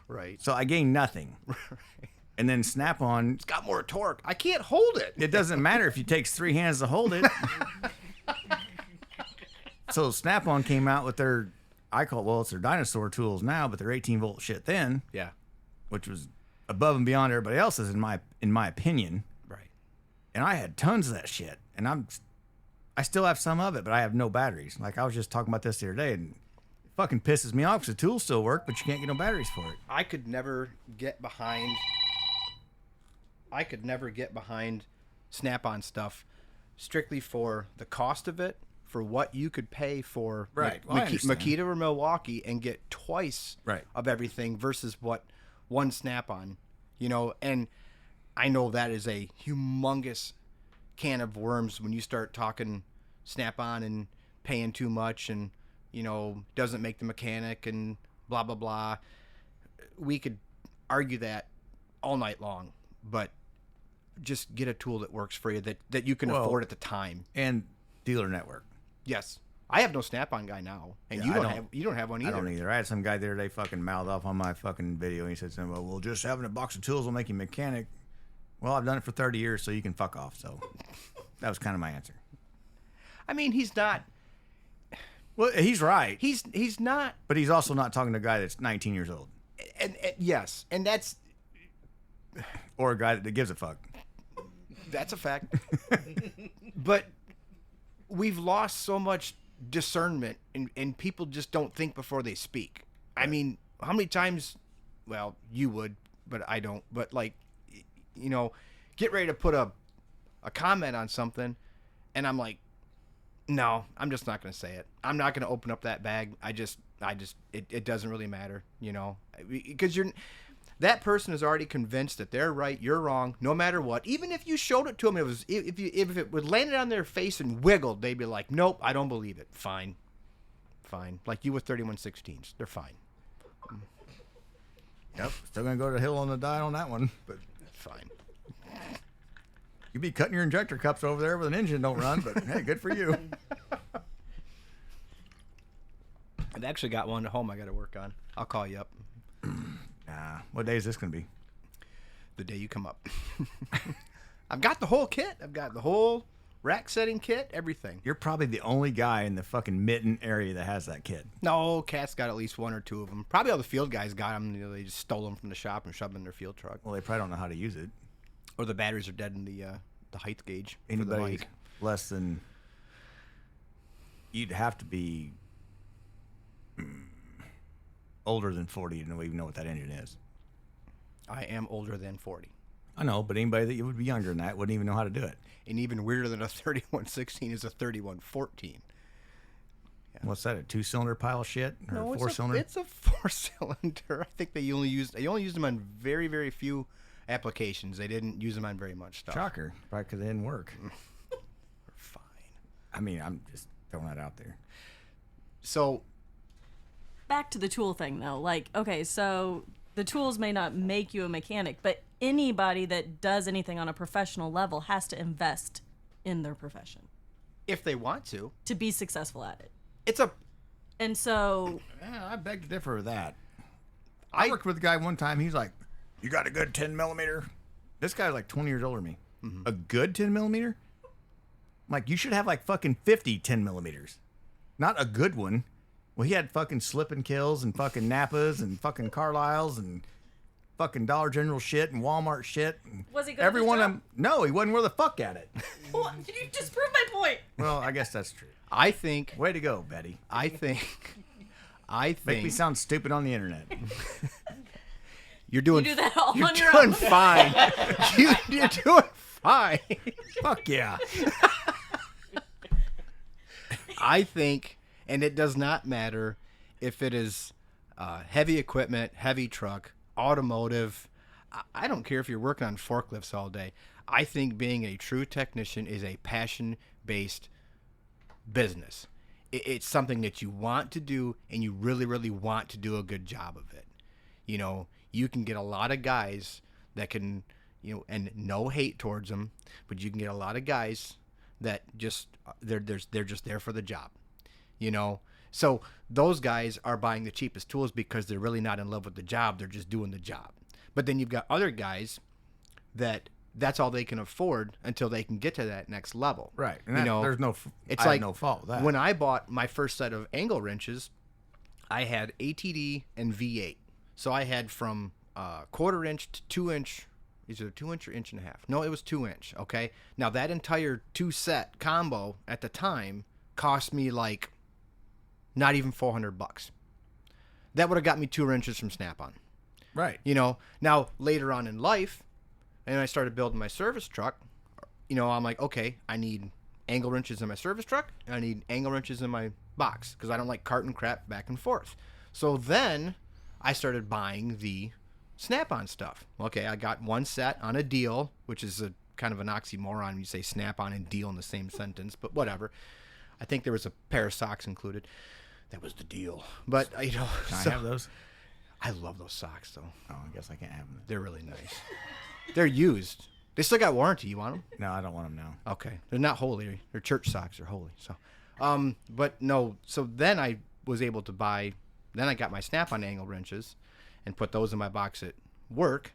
Right. So I gained nothing. And then Snap-on, It's got more torque. I can't hold it. it doesn't matter if you takes 3 hands to hold it. So Snap-on came out with their, it's their dinosaur tools now, but they're 18 volt shit then, Yeah. which was above and beyond everybody else's in my opinion. Right. And I had tons of that shit, and I still have some of it, but I have no batteries. Like I was just talking about this the other day, and it fucking pisses me off because the tools still work, but you can't get no batteries for it. I could never get behind Snap-on stuff strictly for the cost of it, for what you could pay for Right. Well, I understand. Makita or Milwaukee and get twice Right. of everything versus what one Snap-on, and I know that is a humongous can of worms when you start talking Snap-on and paying too much and, doesn't make the mechanic and blah, blah, blah. We could argue that all night long, but just get a tool that works for you that you can Well, afford at the time. And dealer network. Yes. I have no Snap-on guy now, and Yeah, you I don't don't- have one either. I don't either. I had some guy the other day fucking mouthed off on my fucking video. And he said something, well, just having a box of tools will make you a mechanic. Well, I've done it for 30 years, so you can fuck off. So that was kind of my answer. I mean, he's not. Well, he's right. He's not. But he's also not talking to a guy that's 19 years old. And yes, and that's Or a guy that gives a fuck. a fact. But we've lost so much discernment, and people just don't think before they speak. I mean, how many times? Well, you would, but I don't. But like, get ready to put a comment on something, and I'm like, no, I'm just not going to say it. I'm not going to open up that bag. It doesn't really matter, because that person is already convinced that they're right, you're wrong, no matter what. Even if you showed it to them, if it would landed on their face and wiggled, they'd be like, nope, I don't believe it. Fine. Like you with 3116s, they're fine. Yep. Still gonna go to the hill on the die on that one, but Fine. you be cutting your injector cups over there with an engine don't run. But hey, good for you. I've actually got one at home I got to work on. I'll call you up Nah. What day is this gonna be? the day you come up. I've got the whole kit. I've got the whole rack setting kit, everything. You're probably the only guy in the fucking mitten area that has that kit. No, Cat's got at least one or two of them. Probably all the field guys got them. You know, they just stole them from the shop and shoved them in their field truck. Well, they probably don't know how to use it. Or the batteries are dead in the height gauge for the Anybody mic. less than you'd have to be older than 40 to even know what that engine is. I am older than 40. I know, but anybody that would be younger than that wouldn't even know how to do it. And even weirder than a 3116 is a 3114. What's that? A 2-cylinder pile of shit or No, a it's 4-cylinder? It's a 4-cylinder. I think they only used them on very, very few applications. They didn't use them on very much stuff. Shocker, probably because they didn't work. Fine. I mean, I'm just throwing that out there. So Back to the tool thing, though. Like, okay, so the tools may not make you a mechanic, but anybody that does anything on a professional level has to invest in their profession if they want to be successful at it. it's a And so, Yeah, I beg to differ with that. I worked with a guy one time. He's like, "You got a good 10 millimeter?" This guy's like 20 years older than me. A good 10 millimeter? I'm like, you should have like fucking 50 10 millimeters, not a good one. Well, he had fucking slip and kills and fucking Nappas and fucking Carlisles and fucking Dollar General shit and Walmart shit. And was he good every at his one of job? them? No, he wasn't worth a fuck at it. What? You just proved my point. Well, I guess that's true. I think Way to go, Betty. Make Make me sound stupid on the internet. you're doing You do that all you're on your doing own. fine. You're doing fine. Fuck yeah. I think, and it does not matter if it is heavy equipment, heavy truck, automotive. I don't care if you're working on forklifts all day. I think being a true technician is a passion-based business. It's something that you want to do, and you really, really want to do a good job of it. You know, you can get a lot of guys that can, you know, and no hate towards them, but you can get a lot of guys that just they're just there for the job, you know. So those guys are buying the cheapest tools because they're really not in love with the job. They're just doing the job. But then you've got other guys that's all they can afford until they can get to that next level. Right. And You that, know, there's no, it's I have like no fault with that. when I bought my first set of angle wrenches, I had ATD and V8. So I had from quarter inch to 2 inch. Is it a 2 inch or inch and a half? No, it was 2 inch. Okay. Now that entire 2-set combo at the time cost me like not even $400. That would have got me 2 wrenches from Snap-on. right. You know, now later on in life, and I started building my service truck, you know, I'm like, okay, I need angle wrenches in my service truck, and I need angle wrenches in my box, because I don't like carting crap back and forth. So then I started buying the Snap-on stuff. Okay, I got one set on a deal, which is a kind of an oxymoron when you say Snap-on and deal in the same sentence, but whatever. I think there was a pair of socks included. That was the deal. But, you know, Can I so- have those? I love those socks, though. Oh, I guess I can't have them. They're really nice. They're used. They still got warranty. You want them? No, I don't want them now. Okay. They're not holy. They're church socks. They're holy. So, but no. So then I was able to buy. Then I got my Snap-on angle wrenches, and put those in my box at work,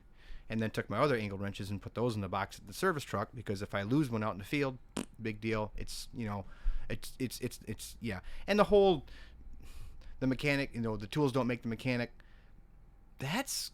and then took my other angle wrenches and put those in the box at the service truck, because if I lose one out in the field, big deal. It's, you know, it's yeah. And the mechanic, you know, the tools don't make the mechanic. That's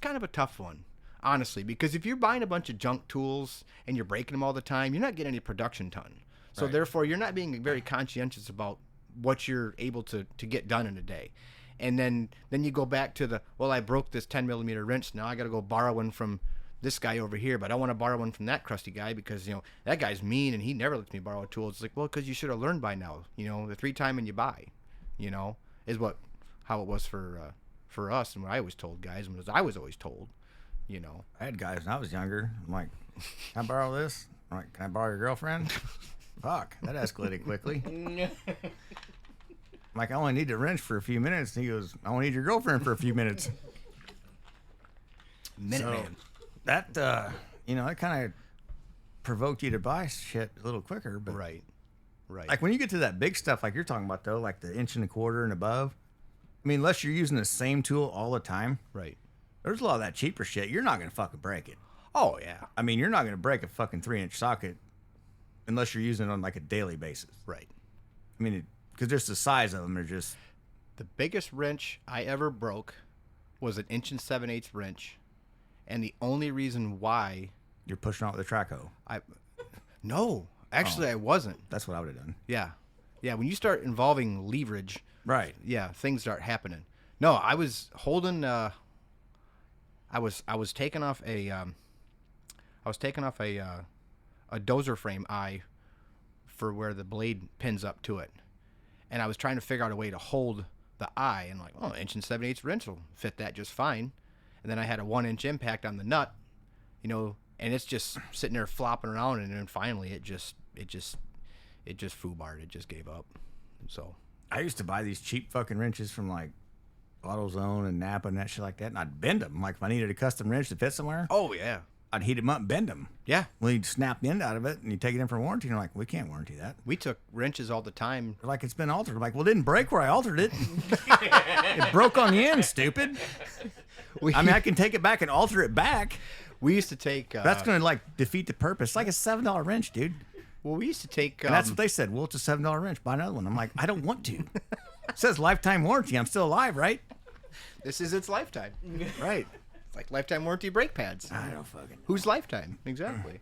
kind of a tough one, honestly, because if you're buying a bunch of junk tools and you're breaking them all the time, you're not getting any production done. So Right. therefore, you're not being very conscientious about what you're able to get done in a day. And then you go back to well, I broke this 10 millimeter wrench. Now I got to go borrow one from this guy over here, but I want to borrow one from that crusty guy because, you know, that guy's mean and he never lets me borrow a tool. It's like, well, because you should have learned by now. You know, the 3 time and you buy, you know, is how it was for us, and what I was told, guys, and I was always told, you know. I had guys when I was younger. I'm like, can I borrow this? I'm like, can I borrow your girlfriend? Fuck, that escalated quickly. I'm like, I only need the wrench for a few minutes. And he goes, I only need your girlfriend for a few minutes. Minuteman. That, you know, it kind of provoked you to buy shit a little quicker. But Right. Right. like when you get to that big stuff like you're talking about, though, like the 1.25 inches and above, I mean, unless you're using the same tool all the time, right. there's a lot of that cheaper shit. You're not going to fucking break it. Oh, yeah. I mean, you're not going to break a fucking 3-inch socket unless you're using it on like a daily basis. Right. I mean, because just the size of them are just. The biggest wrench I ever broke was an 1 7/8 wrench. And the only reason why You're pushing out with the track hoe. No, actually I wasn't. That's what I would have done. Yeah. Yeah, when you start involving leverage, Right. yeah, things start happening. No, I was holding I was taking off a dozer frame eye for where the blade pins up to it. And I was trying to figure out a way to hold the eye, and like, 1 7/8 wrench will fit that just fine. And then I had a 1-inch impact on the nut, you know, and it's just sitting there flopping around, and then finally it just foobarred. It just gave up. So I used to buy these cheap fucking wrenches from like AutoZone and Napa and that shit like that, and I'd bend them. Like if I needed a custom wrench to fit somewhere, oh yeah, I'd heat them up and bend them. yeah. Well, you'd snap the end out of it, and you take it in for warranty, and you're like, we can't warranty that. We took wrenches all the time. They're like, it's been altered. I'm like, well, it didn't break where I altered it. It broke on the end, stupid. I mean, I can take it back and alter it back. We used to take. That's going to like defeat the purpose. It's like a $7 wrench, dude. Well, we used to take. And that's what they said. Well, it's a $7 wrench. Buy another one. I'm like, I don't want to. It says lifetime warranty. I'm still alive, right? This is its lifetime. Right. It's like lifetime warranty brake pads. I don't fucking. Whose lifetime? Exactly.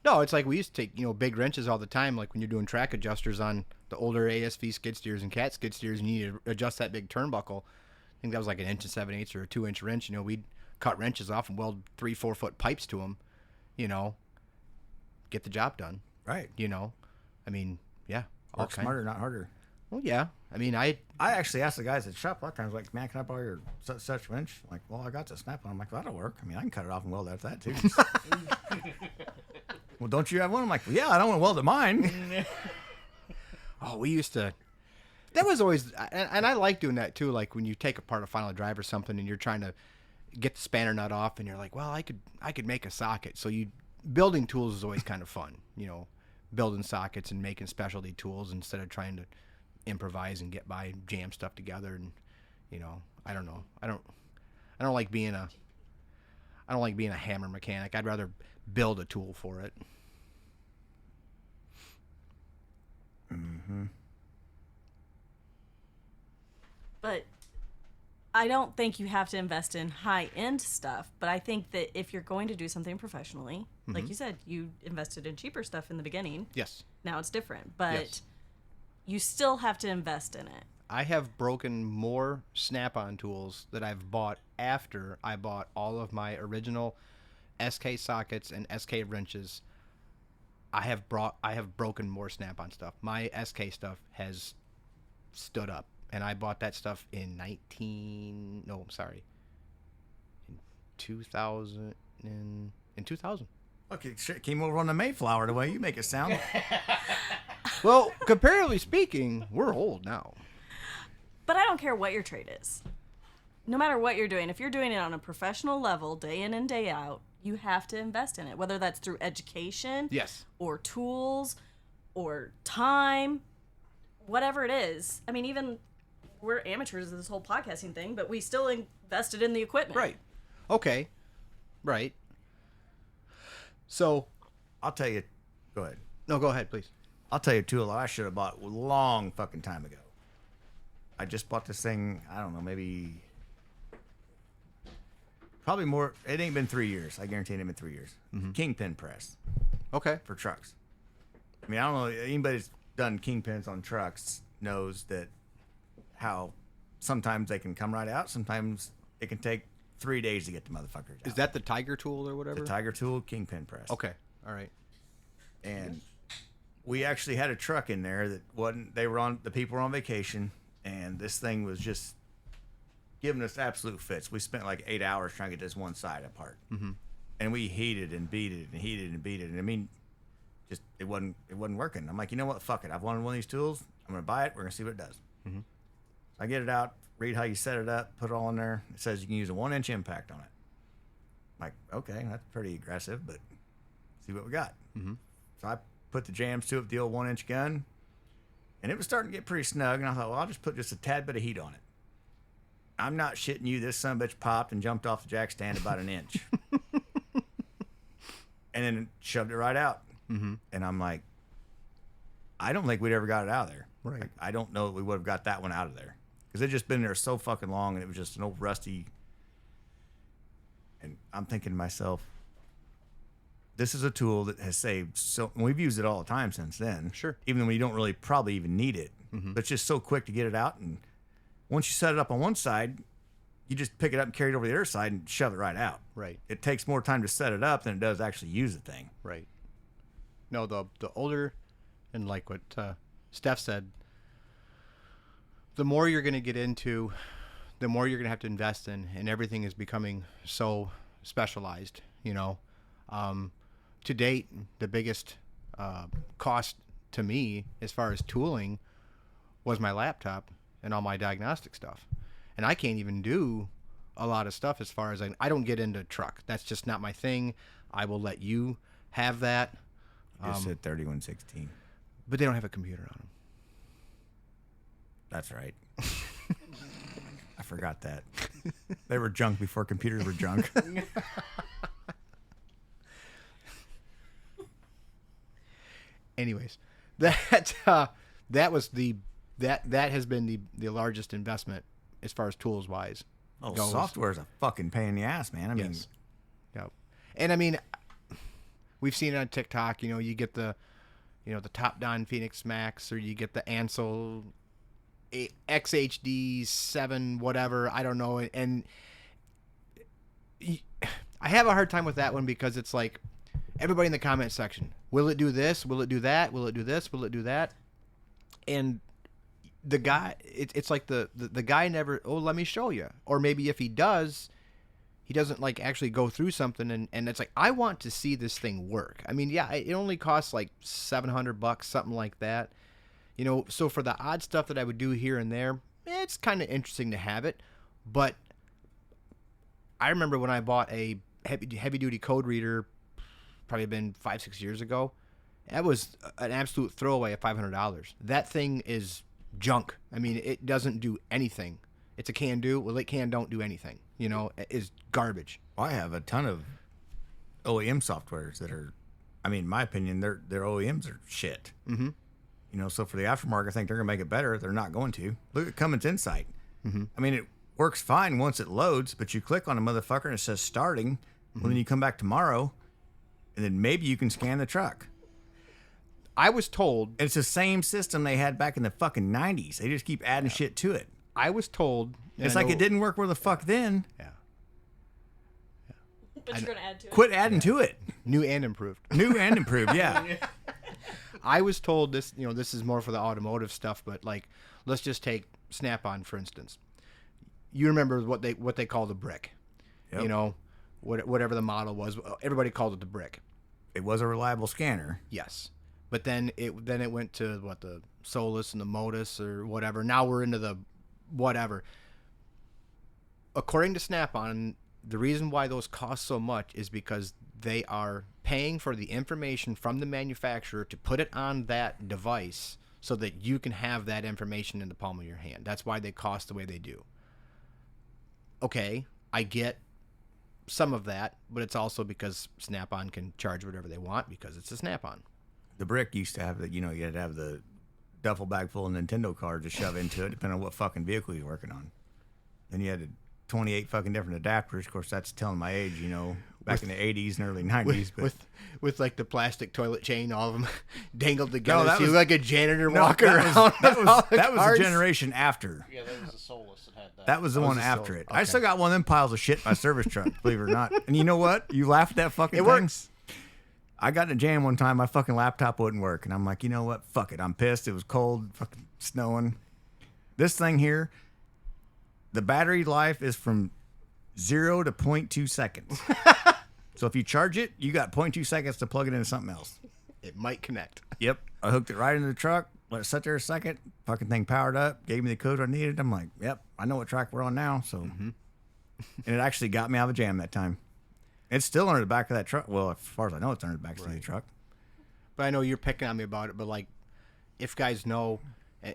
No, it's like we used to take, big wrenches all the time, like when you're doing track adjusters on the older ASV skid steers and cat skid steers, and you need to adjust that big turnbuckle. I think that was like an 1 7/8 or a 2-inch wrench. We'd cut wrenches off and weld 3-4 foot pipes to them, get the job done. Right. I mean, yeah. Work smarter, not harder. Well, yeah. I mean, I actually asked the guys at the shop a lot of times, like, man, can I borrow your such wrench? Like, well, I got the snap on. I'm like, well, that'll work. I mean, I can cut it off and weld after that, too. Well, don't you have one? I'm like, well, yeah, I don't want to weld at mine. Oh, we used to. That was always, and I like doing that too. Like when you take apart a final drive or something, and you're trying to get the spanner nut off, and you're like, well, I could make a socket. So building tools is always kind of fun, building sockets and making specialty tools instead of trying to improvise and get by and jam stuff together. And I don't know. I don't like being a hammer mechanic. I'd rather build a tool for it. Mm-hmm. But I don't think you have to invest in high-end stuff. But I think that if you're going to do something professionally, like you said, you invested in cheaper stuff in the beginning. Yes. Now it's different. But Yes. you still have to invest in it. I have broken more Snap-on tools that I've bought after I bought all of my original SK sockets and SK wrenches. I have broken more Snap-on stuff. My SK stuff has stood up, and I bought that stuff in 2000. In 2000. Okay, shit came over on the Mayflower the way you make it sound. Well, comparatively speaking, we're old now. But I don't care what your trade is. No matter what you're doing, if you're doing it on a professional level, day in and day out, you have to invest in it, whether that's through education, Yes, or tools, or time, whatever it is. I mean, even we're amateurs of this whole podcasting thing, but we still invested in the equipment. right. Okay, right. So, I'll tell you. Go ahead. no, go ahead, please. I'll tell you a tool I should have bought a long fucking time ago. I just bought this thing, I don't know, maybe... Probably more. It ain't been 3 years. I guarantee it ain't been 3 years. Kingpin press Okay. for trucks. I mean, I don't know. Anybody that's done kingpins on trucks knows that how sometimes they can come right out. Sometimes it can take 3 days to get the motherfuckers out. Is that the Tiger tool or whatever? the Tiger Tool kingpin press? Okay. All right. And we actually had a truck in there that wasn't. The people were on vacation, and this thing was just giving us absolute fits. We spent like 8 hours trying to get this one side apart, and we heated and beat it and heated and beat it. And I mean, just it wasn't working. I'm like, you know what? Fuck it. I've wanted one of these tools. I'm gonna buy it. We're gonna see what it does. So I get it out. Read how you set it up. Put it all in there. It says you can use a 1-inch impact on it. Like, okay, that's pretty aggressive, but see what we got. Mm-hmm. So I put the jams to it with the old 1-inch gun, and it was starting to get pretty snug. And I thought, well, I'll just put just a tad bit of heat on it. I'm not shitting you. This son of a bitch popped and jumped off the jack stand about an inch. And then shoved it right out. Mm-hmm. And I'm like, I don't think we'd ever got it out of there. Right. Like, I don't know that we would have got that one out of there. Because it just been there so fucking long, and it was just an old rusty. And I'm thinking to myself, this is a tool that has saved so. We've used it all the time since then. Sure. Even when you don't really probably even need it. Mm-hmm. But it's just so quick to get it out. And once you set it up on one side, you just pick it up and carry it over the other side and shove it right out. Right. It takes more time to set it up than it does actually use the thing. Right. No, the older, and like what Steph said, the more you're going to get into, the more you're going to have to invest in, and everything is becoming so specialized, you know. To date, the biggest cost to me as far as tooling was my laptop and all my diagnostic stuff. And I can't even do a lot of stuff as far as I don't get into truck. That's just not my thing. I will let you have that. Just said 3116. But they don't have a computer on them. That's right. I forgot that. They were junk before computers were junk. Anyways, that was that has been the largest investment as far as tools wise. Oh, software is a fucking pain in the ass, man. I mean, yes. Yep. And I mean, we've seen it on TikTok. You know, you get the Top Don Phoenix Max, or you get the Ansel XHD 7, whatever. I don't know. And I have a hard time with that one because it's like everybody in the comment section, will it do this? Will it do that? Will it do this? Will it do that? And the guy, it's like the guy never, let me show you. Or maybe if he does, he doesn't like actually go through something, and it's like, I want to see this thing work. I mean, yeah, it only costs like $700, something like that. You know, so for the odd stuff that I would do here and there, it's kind of interesting to have it. But I remember when I bought a heavy duty code reader, probably been 5-6 years ago, that was an absolute throwaway at $500. That thing is junk. I mean, it doesn't do anything. It's a can do. Well, it don't do anything. You know, it is garbage. I have a ton of OEM softwares that are, I mean, in my opinion, their OEMs are shit. Mm-hmm. You know, so for the aftermarket, I think they're going to make it better. They're not going to. Look at Cummins Insight. Mm-hmm. I mean, it works fine once it loads, but you click on a motherfucker and it says starting. Mm-hmm. Well, then you come back tomorrow, and then maybe you can scan the truck. I was told... It's the same system they had back in the fucking 90s. They just keep adding shit to it. I was told... It's like it didn't work where the fuck then. Yeah. But you're going to add to it. Quit adding to it. New and improved. New and improved, yeah. I was told this, you know, this is more for the automotive stuff, but like, let's just take Snap-on, for instance. You remember what they called a brick. Yep. You know, whatever the model was, everybody called it the brick. It was a reliable scanner. Yes. But then it went to the Solus and the Modus or whatever. Now we're into the whatever. According to Snap-on, the reason why those cost so much is because they are paying for the information from the manufacturer to put it on that device so that you can have that information in the palm of your hand. That's why they cost the way they do. Okay, I get some of that, but it's also because Snap-on can charge whatever they want because it's a Snap-on. The brick used to have you had to have the duffel bag full of Nintendo cards to shove into it, depending on what fucking vehicle you're working on. Then you had 28 fucking different adapters. Of course, that's telling my age, you know, back in the 80s and early 90s. With like the plastic toilet chain, all of them dangled together. No, so you look like a janitor walking that around. That was the generation after. Yeah, that was the Solus that had that. That was the one after it. Okay. I still got one of them piles of shit in my service truck, believe it or not. And you know what? You laugh at that fucking thing. It works. I got in a jam one time. My fucking laptop wouldn't work. And I'm like, you know what? Fuck it. I'm pissed. It was cold, fucking snowing. This thing here, the battery life is from 0 to 0.2 seconds. So if you charge it, you got 0.2 seconds to plug it into something else. It might connect. Yep. I hooked it right into the truck. Let it sit there a second. Fucking thing powered up. Gave me the code I needed. I'm like, yep, I know what track we're on now. So, And it actually got me out of a jam that time. It's still under the back of that truck. Well, as far as I know, it's under the back of the truck. But I know you're picking on me about it. But like, if guys know,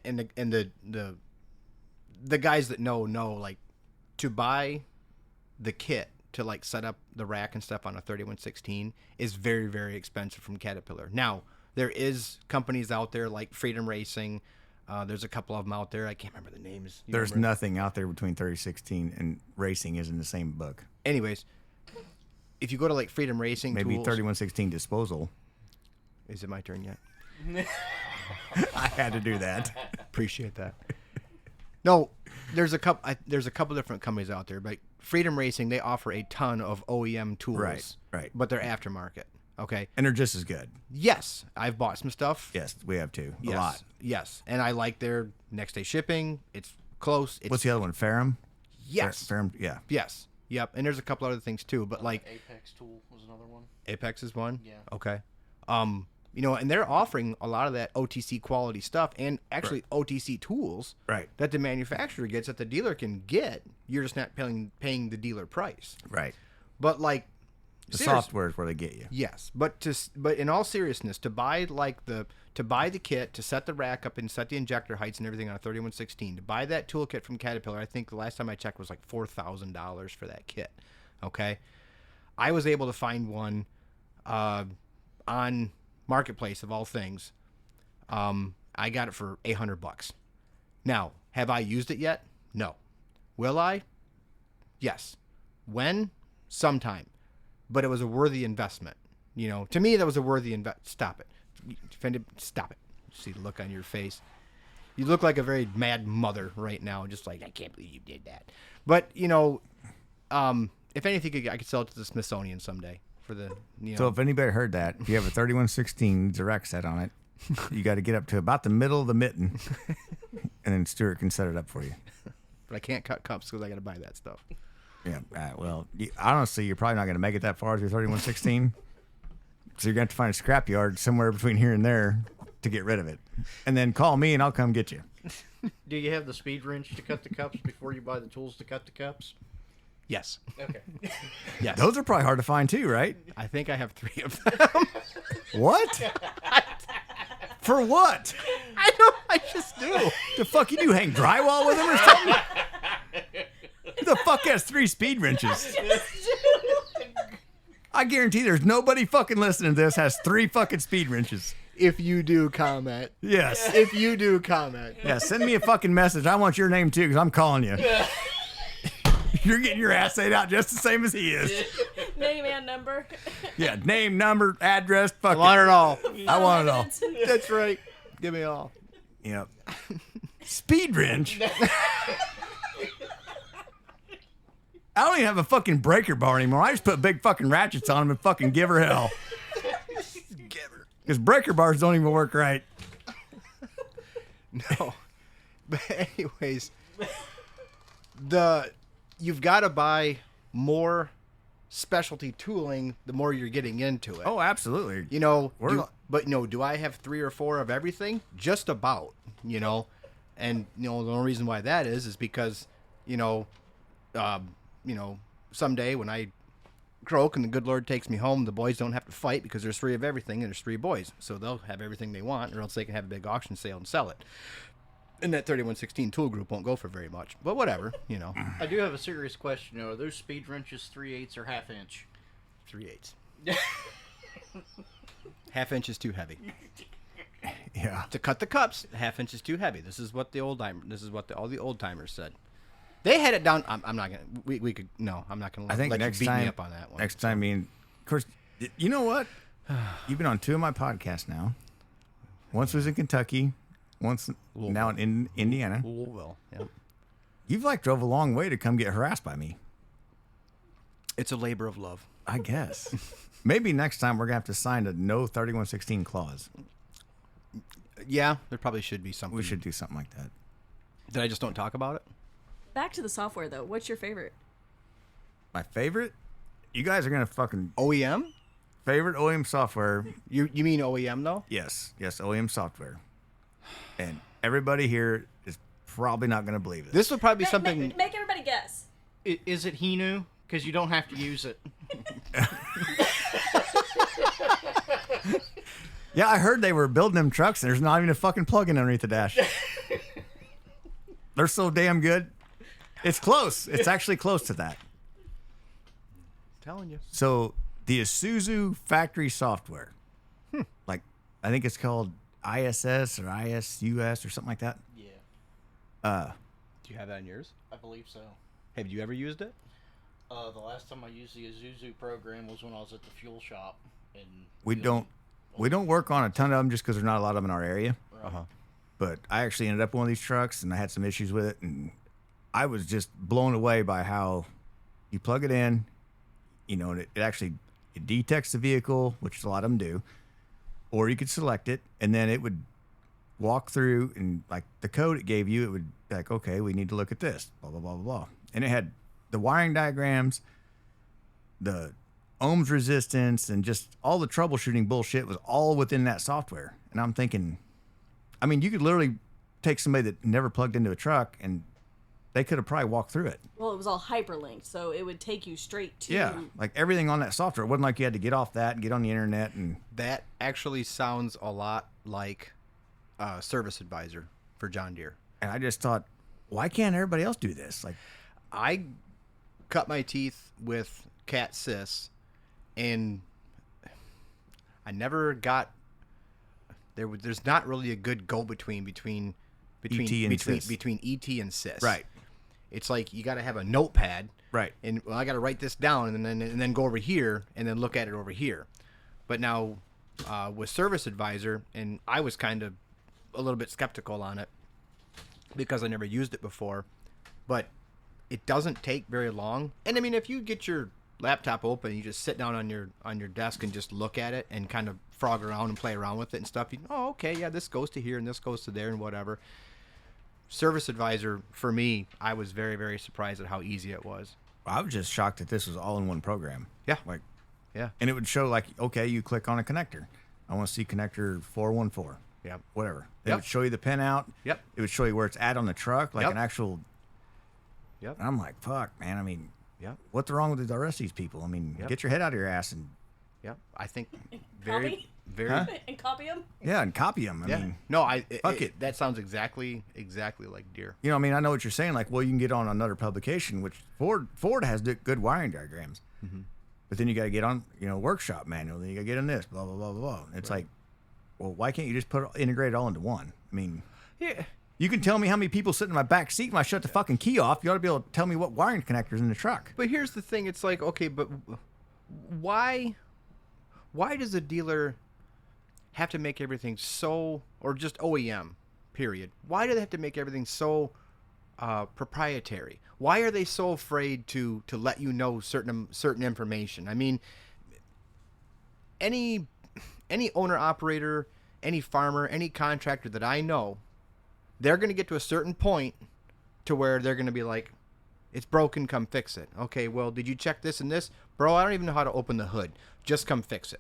and the guys that know like to buy the kit to like set up the rack and stuff on a 3116 is very, very expensive from Caterpillar. Now there is companies out there like Freedom Racing. There's a couple of them out there. I can't remember the names. There's nothing out there between 3016 and racing is in the same book. Anyways, if you go to like Freedom Racing, maybe tools, 3116 disposal. Is it my turn yet? I had to do that. Appreciate that. No, there's a couple different companies out there, but Freedom Racing, they offer a ton of OEM tools. Right. But they're aftermarket. Okay. And they're just as good. Yes, I've bought some stuff. Yes, we have too. Yes, A lot. Yes, and I like their next day shipping. It's close. What's the other one? Ferrum? Yes. Ferrum, yeah. Yes. Yep. And there's a couple other things too, but like Apex tool was another one. Apex is one. Yeah. Okay. And they're offering a lot of that OTC quality stuff and actually OTC tools that the manufacturer gets that the dealer can get. You're just not paying the dealer price. Right. But like the software is where they get you. Yes, but in all seriousness, to buy the kit, to set the rack up and set the injector heights and everything on a 3116, to buy that toolkit from Caterpillar, I think the last time I checked was like $4,000 for that kit. Okay, I was able to find one on Marketplace of all things. I got it for $800. Now, have I used it yet? No. Will I? Yes. When? Sometime. But it was a worthy investment. To me, that was a worthy investment. Stop it. Stop it. See the look on your face. You look like a very mad mother right now. Just like, I can't believe you did that. But, if anything, I could sell it to the Smithsonian someday. So if anybody heard that, if you have a 3116 direct set on it, you got to get up to about the middle of the mitten, and then Stuart can set it up for you. But I can't cut cups because I got to buy that stuff. Yeah, well, honestly, you're probably not going to make it that far with your 3116. So you're going to have to find a scrapyard somewhere between here and there to get rid of it. And then call me and I'll come get you. Do you have the speed wrench to cut the cups before you buy the tools to cut the cups? Yes. Okay. Yes. Those are probably hard to find too, right? I think I have 3 of them. What? For what? I just do. The fuck you do? Hang drywall with them or something? Who the fuck has 3 speed wrenches? I guarantee there's nobody fucking listening to this has 3 fucking speed wrenches. If you do comment. Yes. If you do comment. Yeah, send me a fucking message. I want your name too because I'm calling you. You're getting your ass ate out just the same as he is. Name and number. Yeah, name, number, address, fuck I want it all. I want it all. That's right. Give me all. Yep. Speed wrench? I don't even have a fucking breaker bar anymore. I just put big fucking ratchets on them and fucking give her hell. Because breaker bars don't even work right. No. But anyways, you've got to buy more specialty tooling the more you're getting into it. Oh, absolutely. Do I have 3 or 4 of everything? Just about, And, the only reason why that is because, someday when I croak and the good Lord takes me home, the boys don't have to fight because there's 3 of everything and there's 3 boys. So they'll have everything they want or else they can have a big auction sale and sell it. And that 3116 tool group won't go for very much. But whatever, I do have a serious question. Are those speed wrenches 3/8 or 1/2 inch? 3/8. 1/2 inch is too heavy. Yeah. To cut the cups, 1/2 inch is too heavy. This is what all the old timers said. They had it down. I'm not gonna. We could. No, I'm not gonna. I think let next you beat time. me up on that one. Next time, of course, you know what? You've been on 2 of my podcasts now. Once was in Kentucky. Once now in Indiana. Louisville. Yeah. You've drove a long way to come get harassed by me. It's a labor of love. I guess. Maybe next time we're gonna have to sign a no 3116 clause. Yeah, there probably should be something. We should do something like that. That I just don't talk about it. Back to the software though. What's your favorite? My favorite? You guys are gonna fucking OEM? Favorite OEM software? You mean OEM though? Yes, OEM software. And everybody here is probably not gonna believe it. This would probably be something. Make everybody guess. Is it Hinu? Because you don't have to use it. Yeah, I heard they were building them trucks and there's not even a fucking plug-in underneath the dash. They're so damn good. It's close. It's actually close to that. Telling you. So the Isuzu factory software, like I think it's called ISS or ISUS or something like that. Yeah, Do you have that in yours? I believe so. Have you ever used it? The last time I used the Isuzu program was when I was at the fuel shop. And We don't work on a ton of them just because there's not a lot of them in our area. Uh-huh. But I actually ended up with one of these trucks and I had some issues with it, and I was just blown away by how you plug it in, you know, and it detects the vehicle, which a lot of them do, or you could select it and then it would walk through and like the code it gave you, it would be like, okay, we need to look at this, blah, blah, blah, blah, blah. And it had the wiring diagrams, the ohms resistance, and just all the troubleshooting bullshit was all within that software. And I'm thinking, I mean, you could literally take somebody that never plugged into a truck and they could have probably walked through it. Well, it was all hyperlinked, so it would take you straight to. Yeah, like everything on that software. It wasn't like you had to get off that and get on the internet. And That actually sounds a lot like Service Advisor for John Deere. I just thought, why can't everybody else do this? Like, I cut my teeth with Cat Sys, and I never got there's not really a good go between ET and Sys. between ET and Sys. right, It's like you got to have a notepad, right. and I got to write this down and then go over here and then look at it over here. But now with Service Advisor, and I was kind of a little bit skeptical on it because I never used it before, but it doesn't take very long. And I mean, if you get your laptop open, you just sit down on your desk and just look at it and kind of frog around and play around with it and stuff. Okay, yeah, this goes to here and this goes to there and whatever. Service Advisor, for me, I was very, very surprised at how easy it was. I was just shocked that this was all in one program. Yeah. Like, Yeah. and it would show like, okay, you click on a connector. I want to see connector 414. Yep. Whatever. It Yep. would show you the pin out. Yep. It would show you where it's at on the truck, like Yep. an actual. Yep. And I'm like, fuck, man. I mean, Yep. what's wrong with the rest of these people? I mean, Yep. get your head out of your ass and Yep. I think very, Copy? very. Huh? And copy them. yeah, and copy them. I Yeah. mean, No, fuck it. That sounds exactly like Deere. you know, I mean, I know what you're saying. Like, well, you can get on another publication, which Ford has good wiring diagrams, but then you got to get on, you know, workshop manual. Then you got to get on this, blah blah blah blah blah. It's like, well, why can't you just integrate it all into one? I mean, Yeah. you can tell me how many people sit in my back seat when I shut the fucking key off. You ought to be able to tell me what wiring connectors in the truck. But here's the thing: it's like, okay, but why does a dealer have to make everything so, or just OEM, period? Why do they have to make everything so proprietary? Why are they so afraid to let you know certain information? I mean, any owner operator, any farmer, any contractor that I know, they're going to get to a certain point to where they're going to be like, it's broken, come fix it. Okay, well, did you check this and this? Bro, I don't even know how to open the hood. Just come fix it.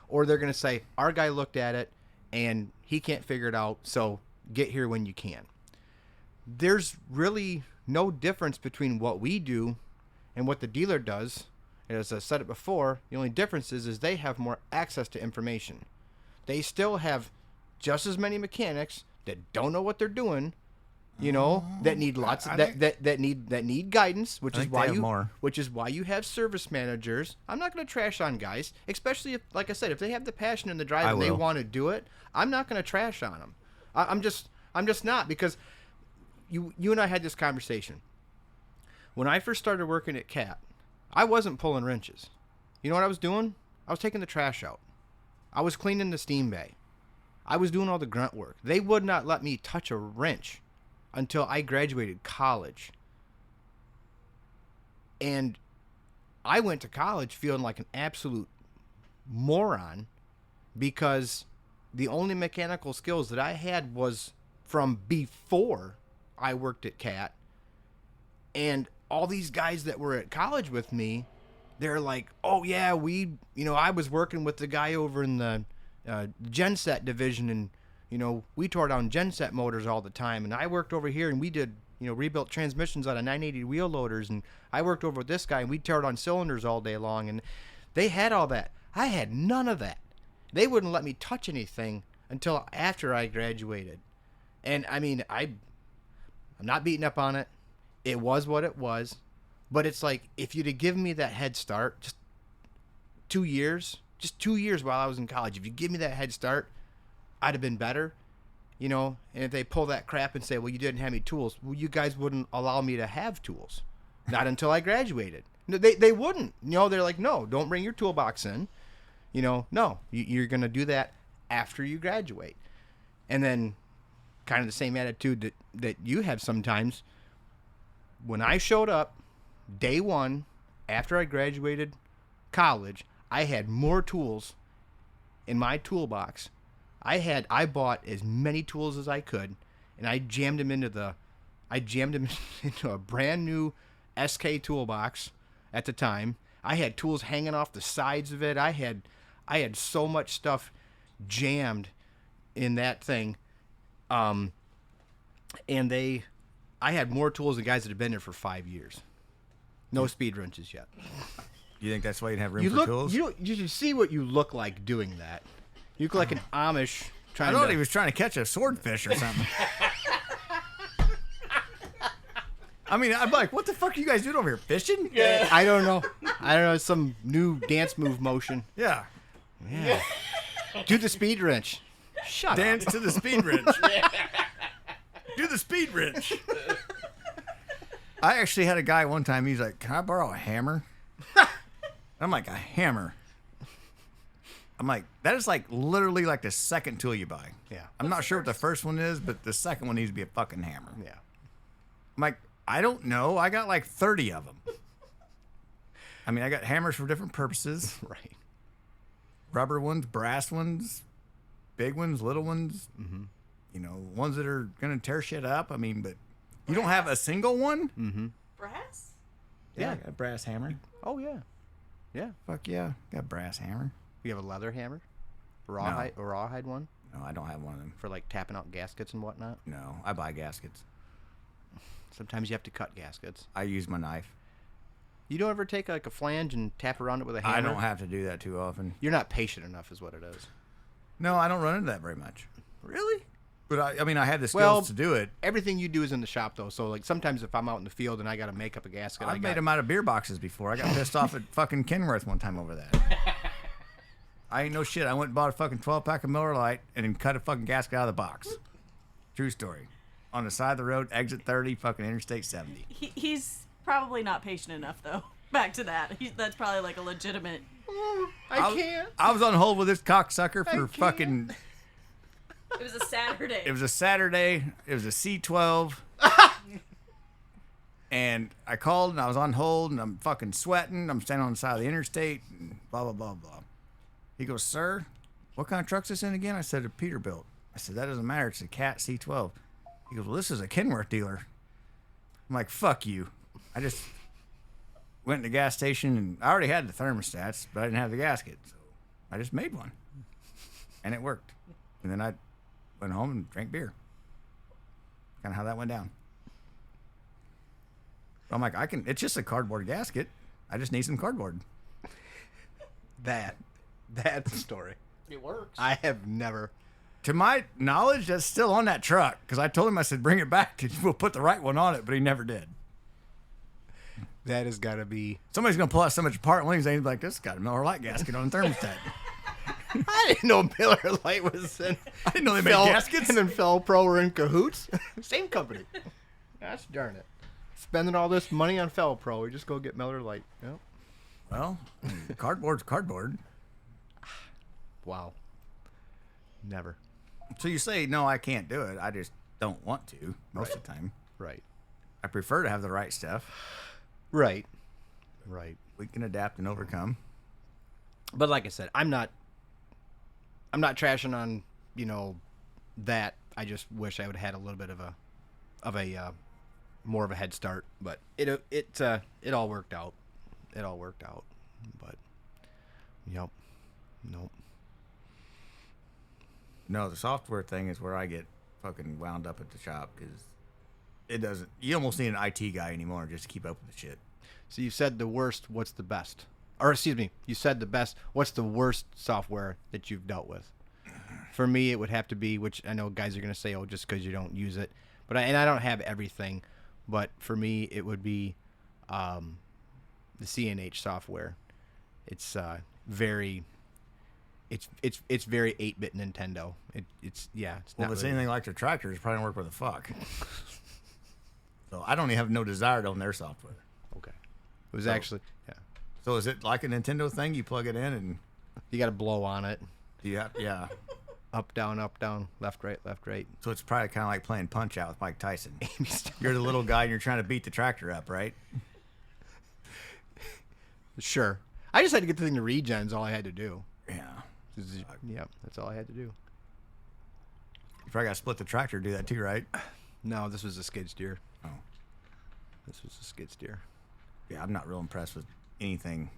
Or they're going to say, our guy looked at it and he can't figure it out, so get here when you can. There's really no difference between what we do and what the dealer does. And as I said it before, the only difference is they have more access to information. They still have just as many mechanics that don't know what they're doing, you know, that need lots of that need guidance, which I is think they why have more. which is why you have service managers. I'm not going to trash on guys, especially if, like I said, if they have the passion and the drive I and they will. want to do it. I'm not going to trash on them. I'm just not, because you and I had this conversation. When I first started working at CAT, I wasn't pulling wrenches. You know what I was doing? I was taking the trash out. I was cleaning the steam bay. I was doing all the grunt work. They would not let me touch a wrench until I graduated college. And I went to college feeling like an absolute moron because the only mechanical skills that I had was from before I worked at CAT. And all these guys that were at college with me, they're like, oh yeah, I was working with the guy over in the genset division, and we tore down genset motors all the time, and I worked over here and we did rebuilt transmissions out of 980 wheel loaders, and I worked over with this guy and we tore down cylinders all day long. And They had all that. I had none of that. They wouldn't let me touch anything until after I graduated. And I mean, I'm not beating up on it. It was what it was. But it's like, if you'd have given me that head start, just 2 years while I was in college, if you give me that head start, I'd have been better. You know, and if they pull that crap and say, well, you didn't have any tools, well, you guys wouldn't allow me to have tools. Not until I graduated. No, they wouldn't. You know, they're like, no, don't bring your toolbox in. You know, no, you're going to do that after you graduate. And then kind of the same attitude that you have sometimes. When I showed up, day one, after I graduated college, I had more tools in my toolbox. I bought as many tools as I could, and I jammed them into a brand new SK toolbox at the time. I had tools hanging off the sides of it. I had so much stuff jammed in that thing. I had more tools than guys that have been there for 5 years. No speed wrenches yet. You think that's why you didn't have room for tools? You should see what you look like doing that. You look like an Amish trying I thought he was trying to catch a swordfish or something. I mean, I'm like, what the fuck are you guys doing over here? Fishing? Yeah. I don't know. It's some new dance move motion. Yeah. Yeah. Do the speed wrench. Shut Dance up. to the speed wrench. Do the speed wrench. I actually had a guy one time, he's like, can I borrow a hammer? I'm like, a hammer? I'm like, that is like literally like the second tool you buy. Yeah. I'm not sure what the first one is, but the second one needs to be a fucking hammer. Yeah. I'm like, I don't know. I got like 30 of them. I mean, I got hammers for different purposes. Right. Rubber ones, brass ones, big ones, little ones. Mm-hmm. You know, ones that are going to tear shit up. I mean, but you don't have a single one? Mm-hmm. Brass? Yeah, I got a brass hammer. Oh, yeah. Yeah. Fuck yeah. Got a brass hammer. You have a leather hammer? A rawhide one? No, I don't have one of them. For like tapping out gaskets and whatnot? No, I buy gaskets. Sometimes you have to cut gaskets. I use my knife. You don't ever take like a flange and tap around it with a hammer? I don't have to do that too often. You're not patient enough is what it is. No, I don't run into that very much. Really? But I mean, I have the skills to do it. Everything you do is in the shop, though. So, like, sometimes if I'm out in the field and I got to make up a gasket, I've made them out of beer boxes before. I got pissed off at fucking Kenworth one time over that. I ain't no shit. I went and bought a fucking 12-pack of Miller Lite and then cut a fucking gasket out of the box. True story. On the side of the road, exit 30, fucking Interstate 70. He's probably not patient enough, though. Back to that. That's probably like a legitimate... I can't. I was on hold with this cocksucker for fucking... It was a Saturday. It was a Saturday. It was a C12. And I called and I was on hold and I'm fucking sweating. I'm standing on the side of the interstate and blah, blah, blah, blah. He goes, sir, what kind of truck's this in again? I said, a Peterbilt. I said, that doesn't matter. It's a Cat C12. He goes, well, this is a Kenworth dealer. I'm like, fuck you. I just went to the gas station and I already had the thermostats, but I didn't have the gasket. So I just made one. And it worked. And then I went home and drank beer. Kind of how that went down. I'm like, it's just a cardboard gasket. I just need some cardboard. That's the story. It works. I have never. To my knowledge, that's still on that truck. Because I told him, I said, bring it back. We'll put the right one on it. But he never did. That has got to be. Somebody's going to pull out so much part wings. They'd be like, this has got a Miller Lite gasket on the thermostat. I didn't know Miller Lite was in. I didn't know they made gaskets. And then Fel Pro were in cahoots. Same company. Gosh darn it. Spending all this money on Fel Pro, we just go get Miller Lite. Yep. Well, cardboard's cardboard. Wow. Never. So you say, no, I can't do it. I just don't want to most of the time. Right. I prefer to have the right stuff. Right. We can adapt and overcome. But like I said, I'm not trashing on, that. I just wish I would have had a little bit of a more of a head start, but it all worked out. It all worked out. But nope. No, the software thing is where I get fucking wound up at the shop because it doesn't. You almost need an IT guy anymore just to keep up with the shit. So you said the worst. What's the best? or excuse me, you said the best. What's the worst software that you've dealt with? For me, it would have to be, which I know guys are going to say, oh, just because you don't use it. But I don't have everything. But for me, it would be the CNH software. It's very... It's very 8-bit Nintendo. It's Well, not if it's really- anything like their tractor, it's probably don't work with a fuck. So I don't even have no desire to own their software. Okay. It was actually, yeah. So is it like a Nintendo thing? You plug it in and You got to blow on it. yeah. Up, down, left, right, left, right. So it's probably kind of like playing Punch Out with Mike Tyson. You're the little guy and you're trying to beat the tractor up, right? Sure. I just had to get the thing to regen is all I had to do. Yeah. Yeah, that's all I had to do. You probably got to split the tractor to do that too, right? No, this was a skid steer. Oh. This was a skid steer. Yeah, I'm not real impressed with anything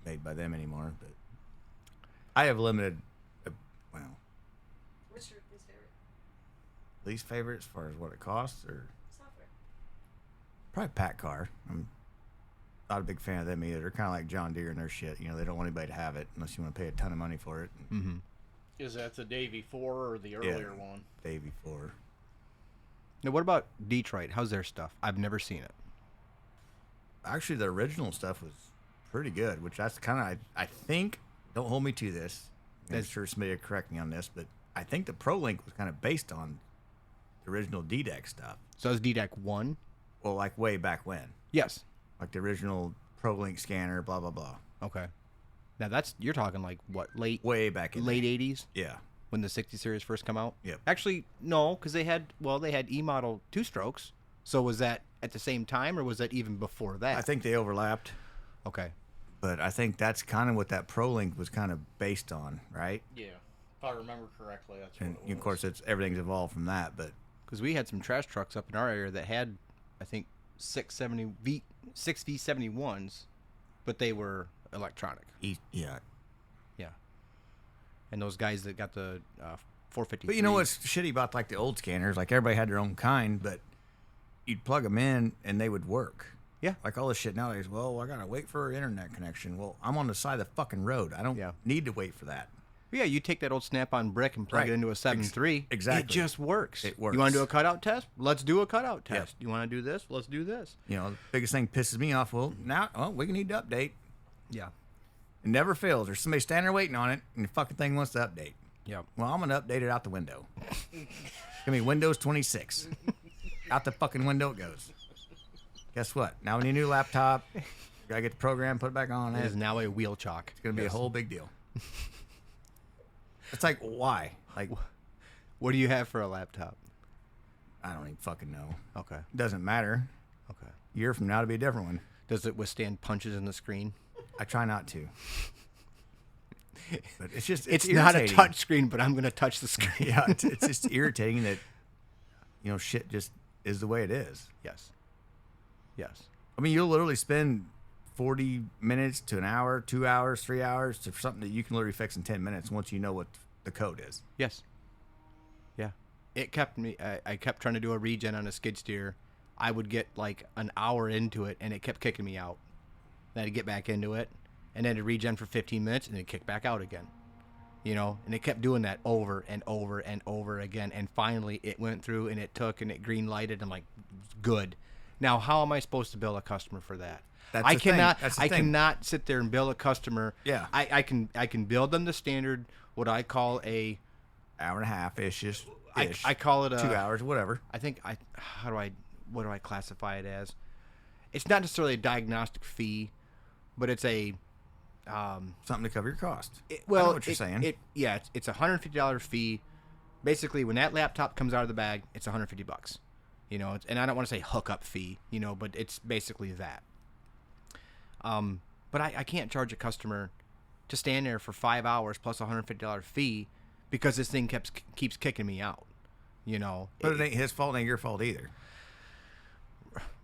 made by them anymore, but I have limited, well, What's your least favorite least favorite as far as what it costs, or software? probably Pack Car. I'm not a big fan of them either. They're kind of like John Deere and their shit. You know, they don't want anybody to have it unless you want to pay a ton of money for it. Mm-hmm. Is that the Davy 4 or the earlier one? Day before. Now, what about Detroit? How's their stuff? I've never seen it. Actually, the original stuff was pretty good, which that's kind of, I think, don't hold me to this. I'm sure somebody will correct me on this, but I think the ProLink was kind of based on the original DDEC stuff. So is DDEC 1? Well, like way back when. Yes. Like the original ProLink scanner, blah, blah, blah. Okay. Now you're talking like what, late Way back in late 80s Yeah. when the 60 series first come out? Yep. Actually, no, because they had E-model 2-strokes. So was that at the same time or was that even before that? I think they overlapped, Okay. but I think that's kind of what that ProLink was kind of based on, right? Yeah. If I remember correctly, that's And what it was. of course, everything's evolved from that, but Because we had some trash trucks up in our area that had, I think, 6 V71s, but they were electronic. yeah. Yeah. And those guys that got the 453. But you know what's shitty about like the old scanners? Like everybody had their own kind, but you'd plug them in and they would work. Yeah. Like all this shit nowadays. Well, I gotta wait for an internet connection. Well, I'm on the side of the fucking road. I don't Yeah. need to wait for that. Yeah, you take that old Snap-on brick and plug Right. it into a 7.3. Exactly. It just works. It works. You want to do a cutout test? Let's do a cutout Yep. test. You want to do this? Let's do this. You know, the biggest thing pisses me off. Well, now, we need to update. Yeah. It never fails. There's somebody standing there waiting on it, and the fucking thing wants to update. Yep. Well, I'm gonna update it out the window. It's gonna be Windows 26. Out the fucking window it goes. Guess what? Now we need a new laptop. You gotta get the program, put it back on. It is It's now a wheel chalk. gonna be a whole big deal. It's like, why? Like, What do you have for a laptop? I don't even fucking know. Okay. Doesn't matter. Okay. A year from now, it'll be a different one. Does it withstand punches in the screen? I try not to. But it's just, It's not a irritating. touch screen, but I'm going to touch the screen. Yeah, it's just irritating that, you know, shit just is the way it is. Yes. Yes. I mean, you'll literally spend 40 minutes to an hour, 2 hours, 3 hours for something that you can literally fix in 10 minutes once you know what the code is. Yes. Yeah. It kept me. I kept trying to do a regen on a skid steer. I would get like an hour into it, and it kept kicking me out. Then I'd get back into it, and then to regen for 15 minutes, and then kick back out again. You know, and it kept doing that over and over and over again. And finally, it went through, and it took, and it green lighted. I'm like, good. Now, how am I supposed to bill a customer for that? That's I the thing. cannot. That's the I thing. cannot sit there and bill a customer. Yeah. I can build them the standard. What I call a. Hour and a half ish. I call it a 2 hours, whatever. I think what do I classify it as? It's not necessarily a diagnostic fee, but it's a Something to cover your cost. I well, know what you're saying. It's a $150 fee. Basically, when that laptop comes out of the bag, it's $150. You know, and I don't want to say hookup fee, you know, but it's basically that. But I can't charge a customer to stand there for 5 hours plus a $150 fee because this thing keeps kicking me out. You know, But it ain't his fault, it ain't your fault either.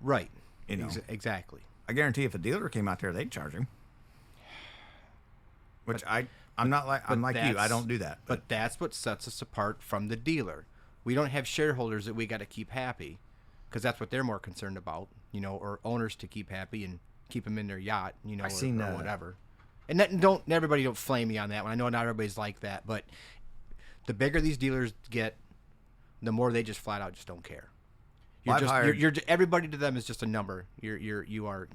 right? You know. Exactly. I guarantee if a dealer came out there, they'd charge him. Which I'm not like I'm like you. I that's- don't do that. But that's what sets us apart from the dealer. We don't have shareholders that we got to keep happy, because that's what they're more concerned about, you know, or owners to keep happy and keep them in their yacht, you know, I seen or whatever. And everybody don't flame me on that one. I know not everybody's like that, but the bigger these dealers get, the more they just flat out just don't care. You're everybody to them is just a number. You are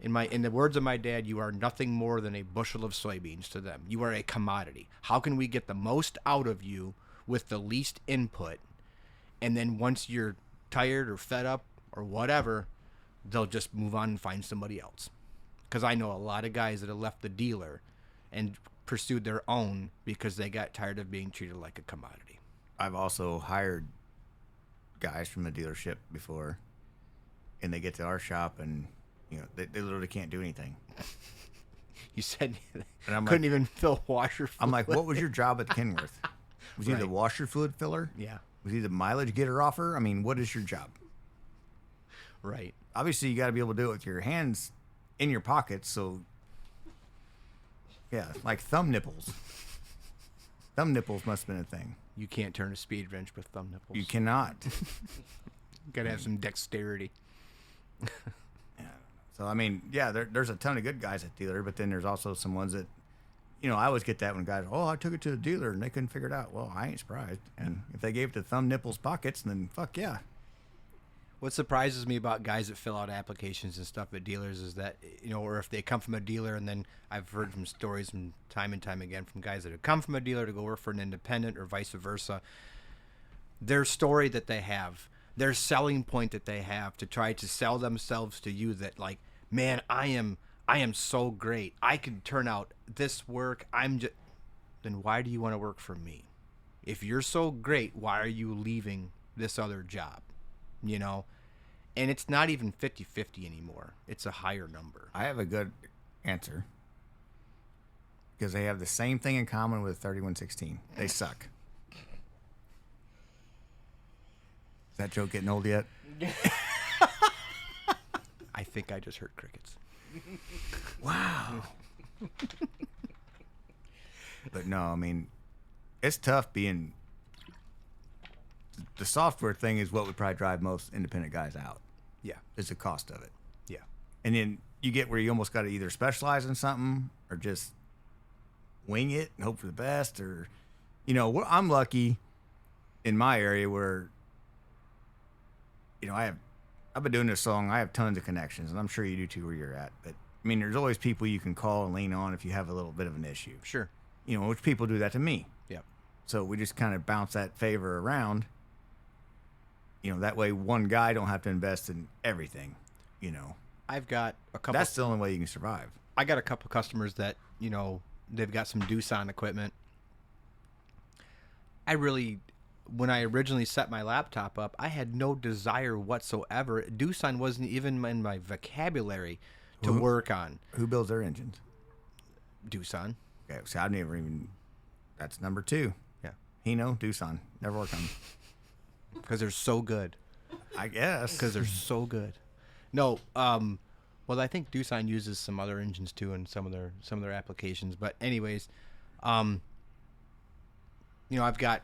in the words of my dad, you are nothing more than a bushel of soybeans to them. You are a commodity. How can we get the most out of you with the least input? And then once you're tired or fed up or whatever, they'll just move on and find somebody else. Because I know a lot of guys that have left the dealer and pursued their own because they got tired of being treated like a commodity. I've also hired guys from the dealership before, and they get to our shop and they literally can't do anything. You said and I'm couldn't even fill washer fluid. I'm like, what was your job at Kenworth? Was he Right. the washer fluid filler? Yeah. Was he the mileage getter offer? I mean, what is your job? Right. Obviously, you got to be able to do it with your hands in your pockets. So, yeah, like thumb nipples. Thumb nipples must have been a thing. You can't turn a speed wrench with thumb nipples. You cannot. You gotta have some dexterity. So, I mean, yeah, there's a ton of good guys at dealer, but then there's also some ones that, I always get that when guys, I took it to the dealer and they couldn't figure it out. Well, I ain't surprised. And if they gave it to thumb nipples pockets, then fuck yeah. What surprises me about guys that fill out applications and stuff at dealers is that, or if they come from a dealer, and then I've heard from stories from time and time again from guys that have come from a dealer to go work for an independent or vice versa, their story that they have, their selling point that they have to try to sell themselves to you that like, man, I am so great. I can turn out this work. Then why do you want to work for me? If you're so great, why are you leaving this other job? And it's not even 50-50 anymore. It's a higher number. I have a good answer. Because they have the same thing in common with 3116. They suck. Is that joke getting old yet? I think I just heard crickets. Wow. But no, I mean, it's tough being... The software thing is what would probably drive most independent guys out. Yeah. Is the cost of it. Yeah. And then you get where you almost got to either specialize in something or just wing it and hope for the best. Or, I'm lucky in my area where, I've been doing this so long. I have tons of connections, and I'm sure you do too where you're at. But I mean, there's always people you can call and lean on if you have a little bit of an issue. Sure. Which people do that to me. Yep. So we just kind of bounce that favor around. That way one guy don't have to invest in everything. I've got a couple. That's the only way you can survive. I got a couple customers that, they've got some Doosan equipment. When I originally set my laptop up, I had no desire whatsoever. Doosan wasn't even in my vocabulary to work on. Who builds their engines? Doosan. Okay, so I've never even... That's number 2. Yeah. Hino, Doosan. Never worked on them. Because they're so good. I guess. Because they're so good. No, well, I think Doosan uses some other engines too in some of their applications. But anyways, I've got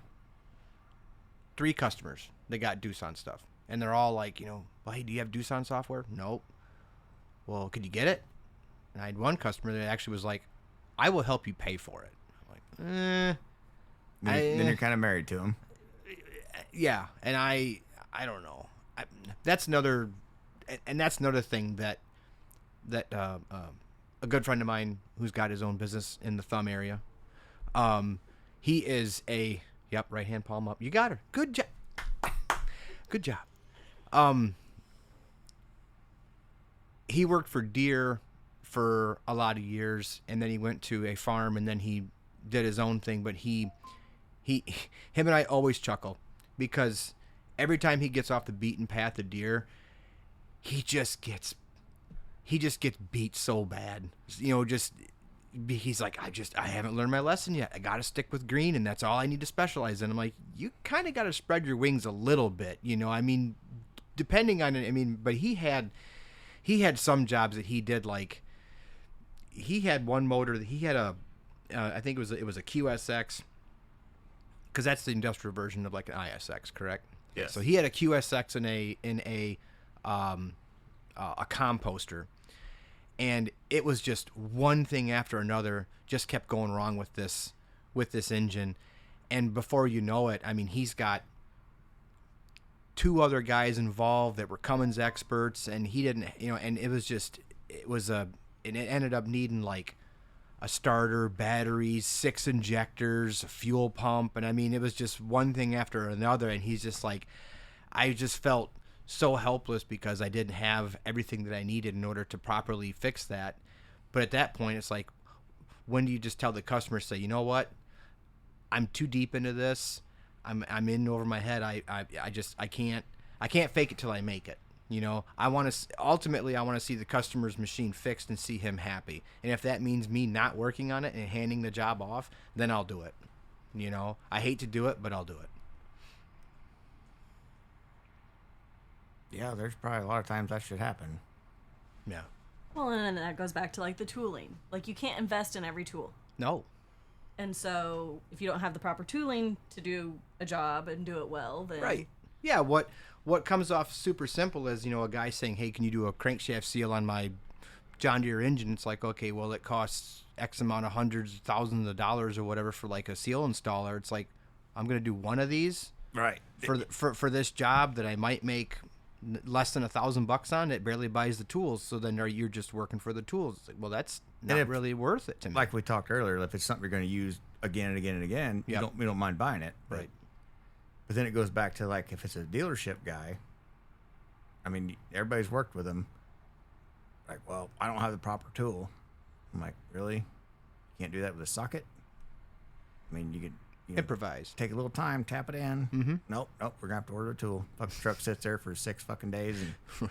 3 customers that got Doosan stuff, and they're all like, well, hey, do you have Doosan software? Nope. Well, could you get it? And I had one customer that actually was like, I will help you pay for it. I'm like, Then you're kind of married to him. Yeah, and I don't know. That's another thing that a good friend of mine who's got his own business in the Thumb area. He is right hand palm up. You got her. Good job. Good job. He worked for deer for a lot of years, and then he went to a farm, and then he did his own thing. But him and I always chuckle because every time he gets off the beaten path of deer, he just gets beat so bad. He's like, I haven't learned my lesson yet. I got to stick with green, and that's all I need to specialize in. I'm like, you kind of got to spread your wings a little bit, I mean, depending on it. I mean, but he had some jobs that he did, like he had one motor that he had I think it was a QSX, because that's the industrial version of like an ISX, correct? Yes. So he had a QSX in a composter, And it was just one thing after another just kept going wrong with this engine. And before you know it, I mean, he's got 2 other guys involved that were Cummins experts, and he didn't, and it ended up needing like a starter, batteries, 6 injectors, a fuel pump. And I mean, it was just one thing after another. And he's just like, I just felt so helpless because I didn't have everything that I needed in order to properly fix that. But at that point, it's like, when do you just tell the customer, say, you know what, I'm too deep into this. I'm in over my head. I can't fake it till I make it. I want to ultimately see the customer's machine fixed and see him happy. And if that means me not working on it and handing the job off, then I'll do it. I hate to do it, but I'll do it. Yeah, there's probably a lot of times that should happen. Yeah. Well, and then that goes back to like the tooling. Like, you can't invest in every tool. No. And so if you don't have the proper tooling to do a job and do it well, then Right. Yeah, what comes off super simple is, a guy saying, "Hey, can you do a crankshaft seal on my John Deere engine?" It's like, okay, well, it costs X amount of hundreds of thousands of dollars or whatever for like a seal installer. It's like, I'm going to do one of these Right. for this job that I might make less than $1,000 on. It barely buys the tools, so then you're just working for the tools. It's like, well, that's not really worth it to me. Like we talked earlier, if it's something you're going to use again and again and again, Yep. we don't mind buying it. Right. But then it goes back to, like, if it's a dealership guy, I mean, everybody's worked with him. Like, well, I don't have the proper tool. I'm like, really? You can't do that with a socket? I mean, you could improvise. take a little time, tap it in. Mm-hmm. Nope, we're going to have to order a tool. Fucking truck sits there for 6 fucking days. And,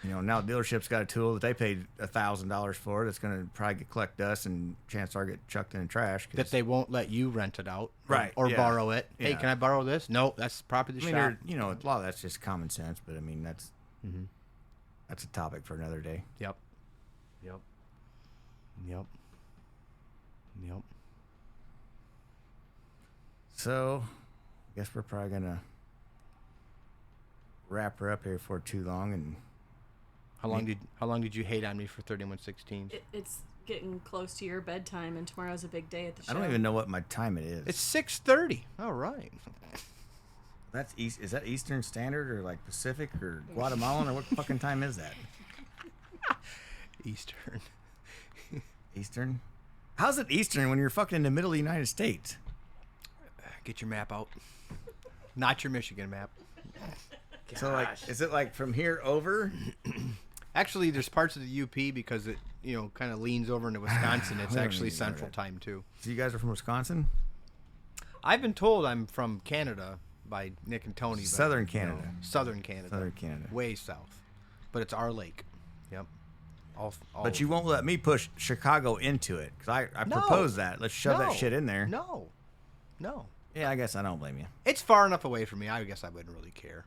Right. now the dealership's got a tool that they paid $1,000 for. That's going to probably collect dust and chances are get chucked in the trash. That they won't let you rent it out, Right, Or yeah. borrow it. Hey, Yeah. can I borrow this? No, that's property I mean, shop. a lot of that's just common sense, but I mean, that's a topic for another day. Yep. Yep. Yep. Yep. So, I guess we're probably gonna wrap her up here for too long. And How long did you hate on me for 3116? it's getting close to your bedtime, and tomorrow's a big day at the show. I don't even know what my time it is. It's 6:30. All right. That's East. Is that Eastern Standard or like Pacific or Guatemalan or what fucking time is that? Eastern. Eastern. How's it Eastern when you're fucking in the middle of the United States? Get your map out. Not your Michigan map. So like, is it like from here over? Actually, there's parts of the UP because it, kind of leans over into Wisconsin. It's We don't actually need to know Central that. Time too. So you guys are from Wisconsin? I've been told I'm from Canada by Nick and Tony. but, Southern Canada. Southern Canada. Southern Canada. Way south. But it's our lake. Yep. All But you over. won't let me push Chicago into it because I No. proposed that. Let's shove that No. shit in there. No. Yeah, I guess I don't blame you. It's far enough away from me. I guess I wouldn't really care.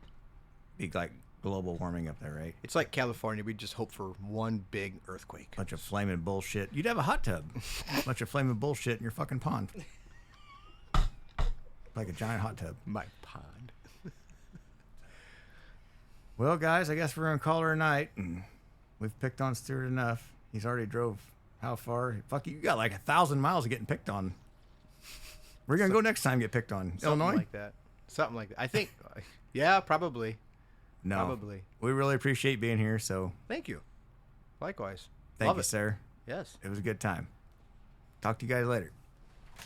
Be like global warming up there, right? It's like California. We just hope for one big earthquake. Bunch of flaming bullshit. You'd have a hot tub. Bunch of flaming bullshit in your fucking pond. Like a giant hot tub. My pond. Well, guys, I guess we're gonna call her a night. And we've picked on Stuart enough. He's already drove how far? Fuck you got like 1,000 miles of getting picked on. We're gonna go next time get picked on. Something Illinois? like that. Something like that. I think. Yeah, probably. No. Probably. We really appreciate being here, so Thank you. Likewise. thank Love you, it. sir. Yes. It was a good time. Talk to you guys later.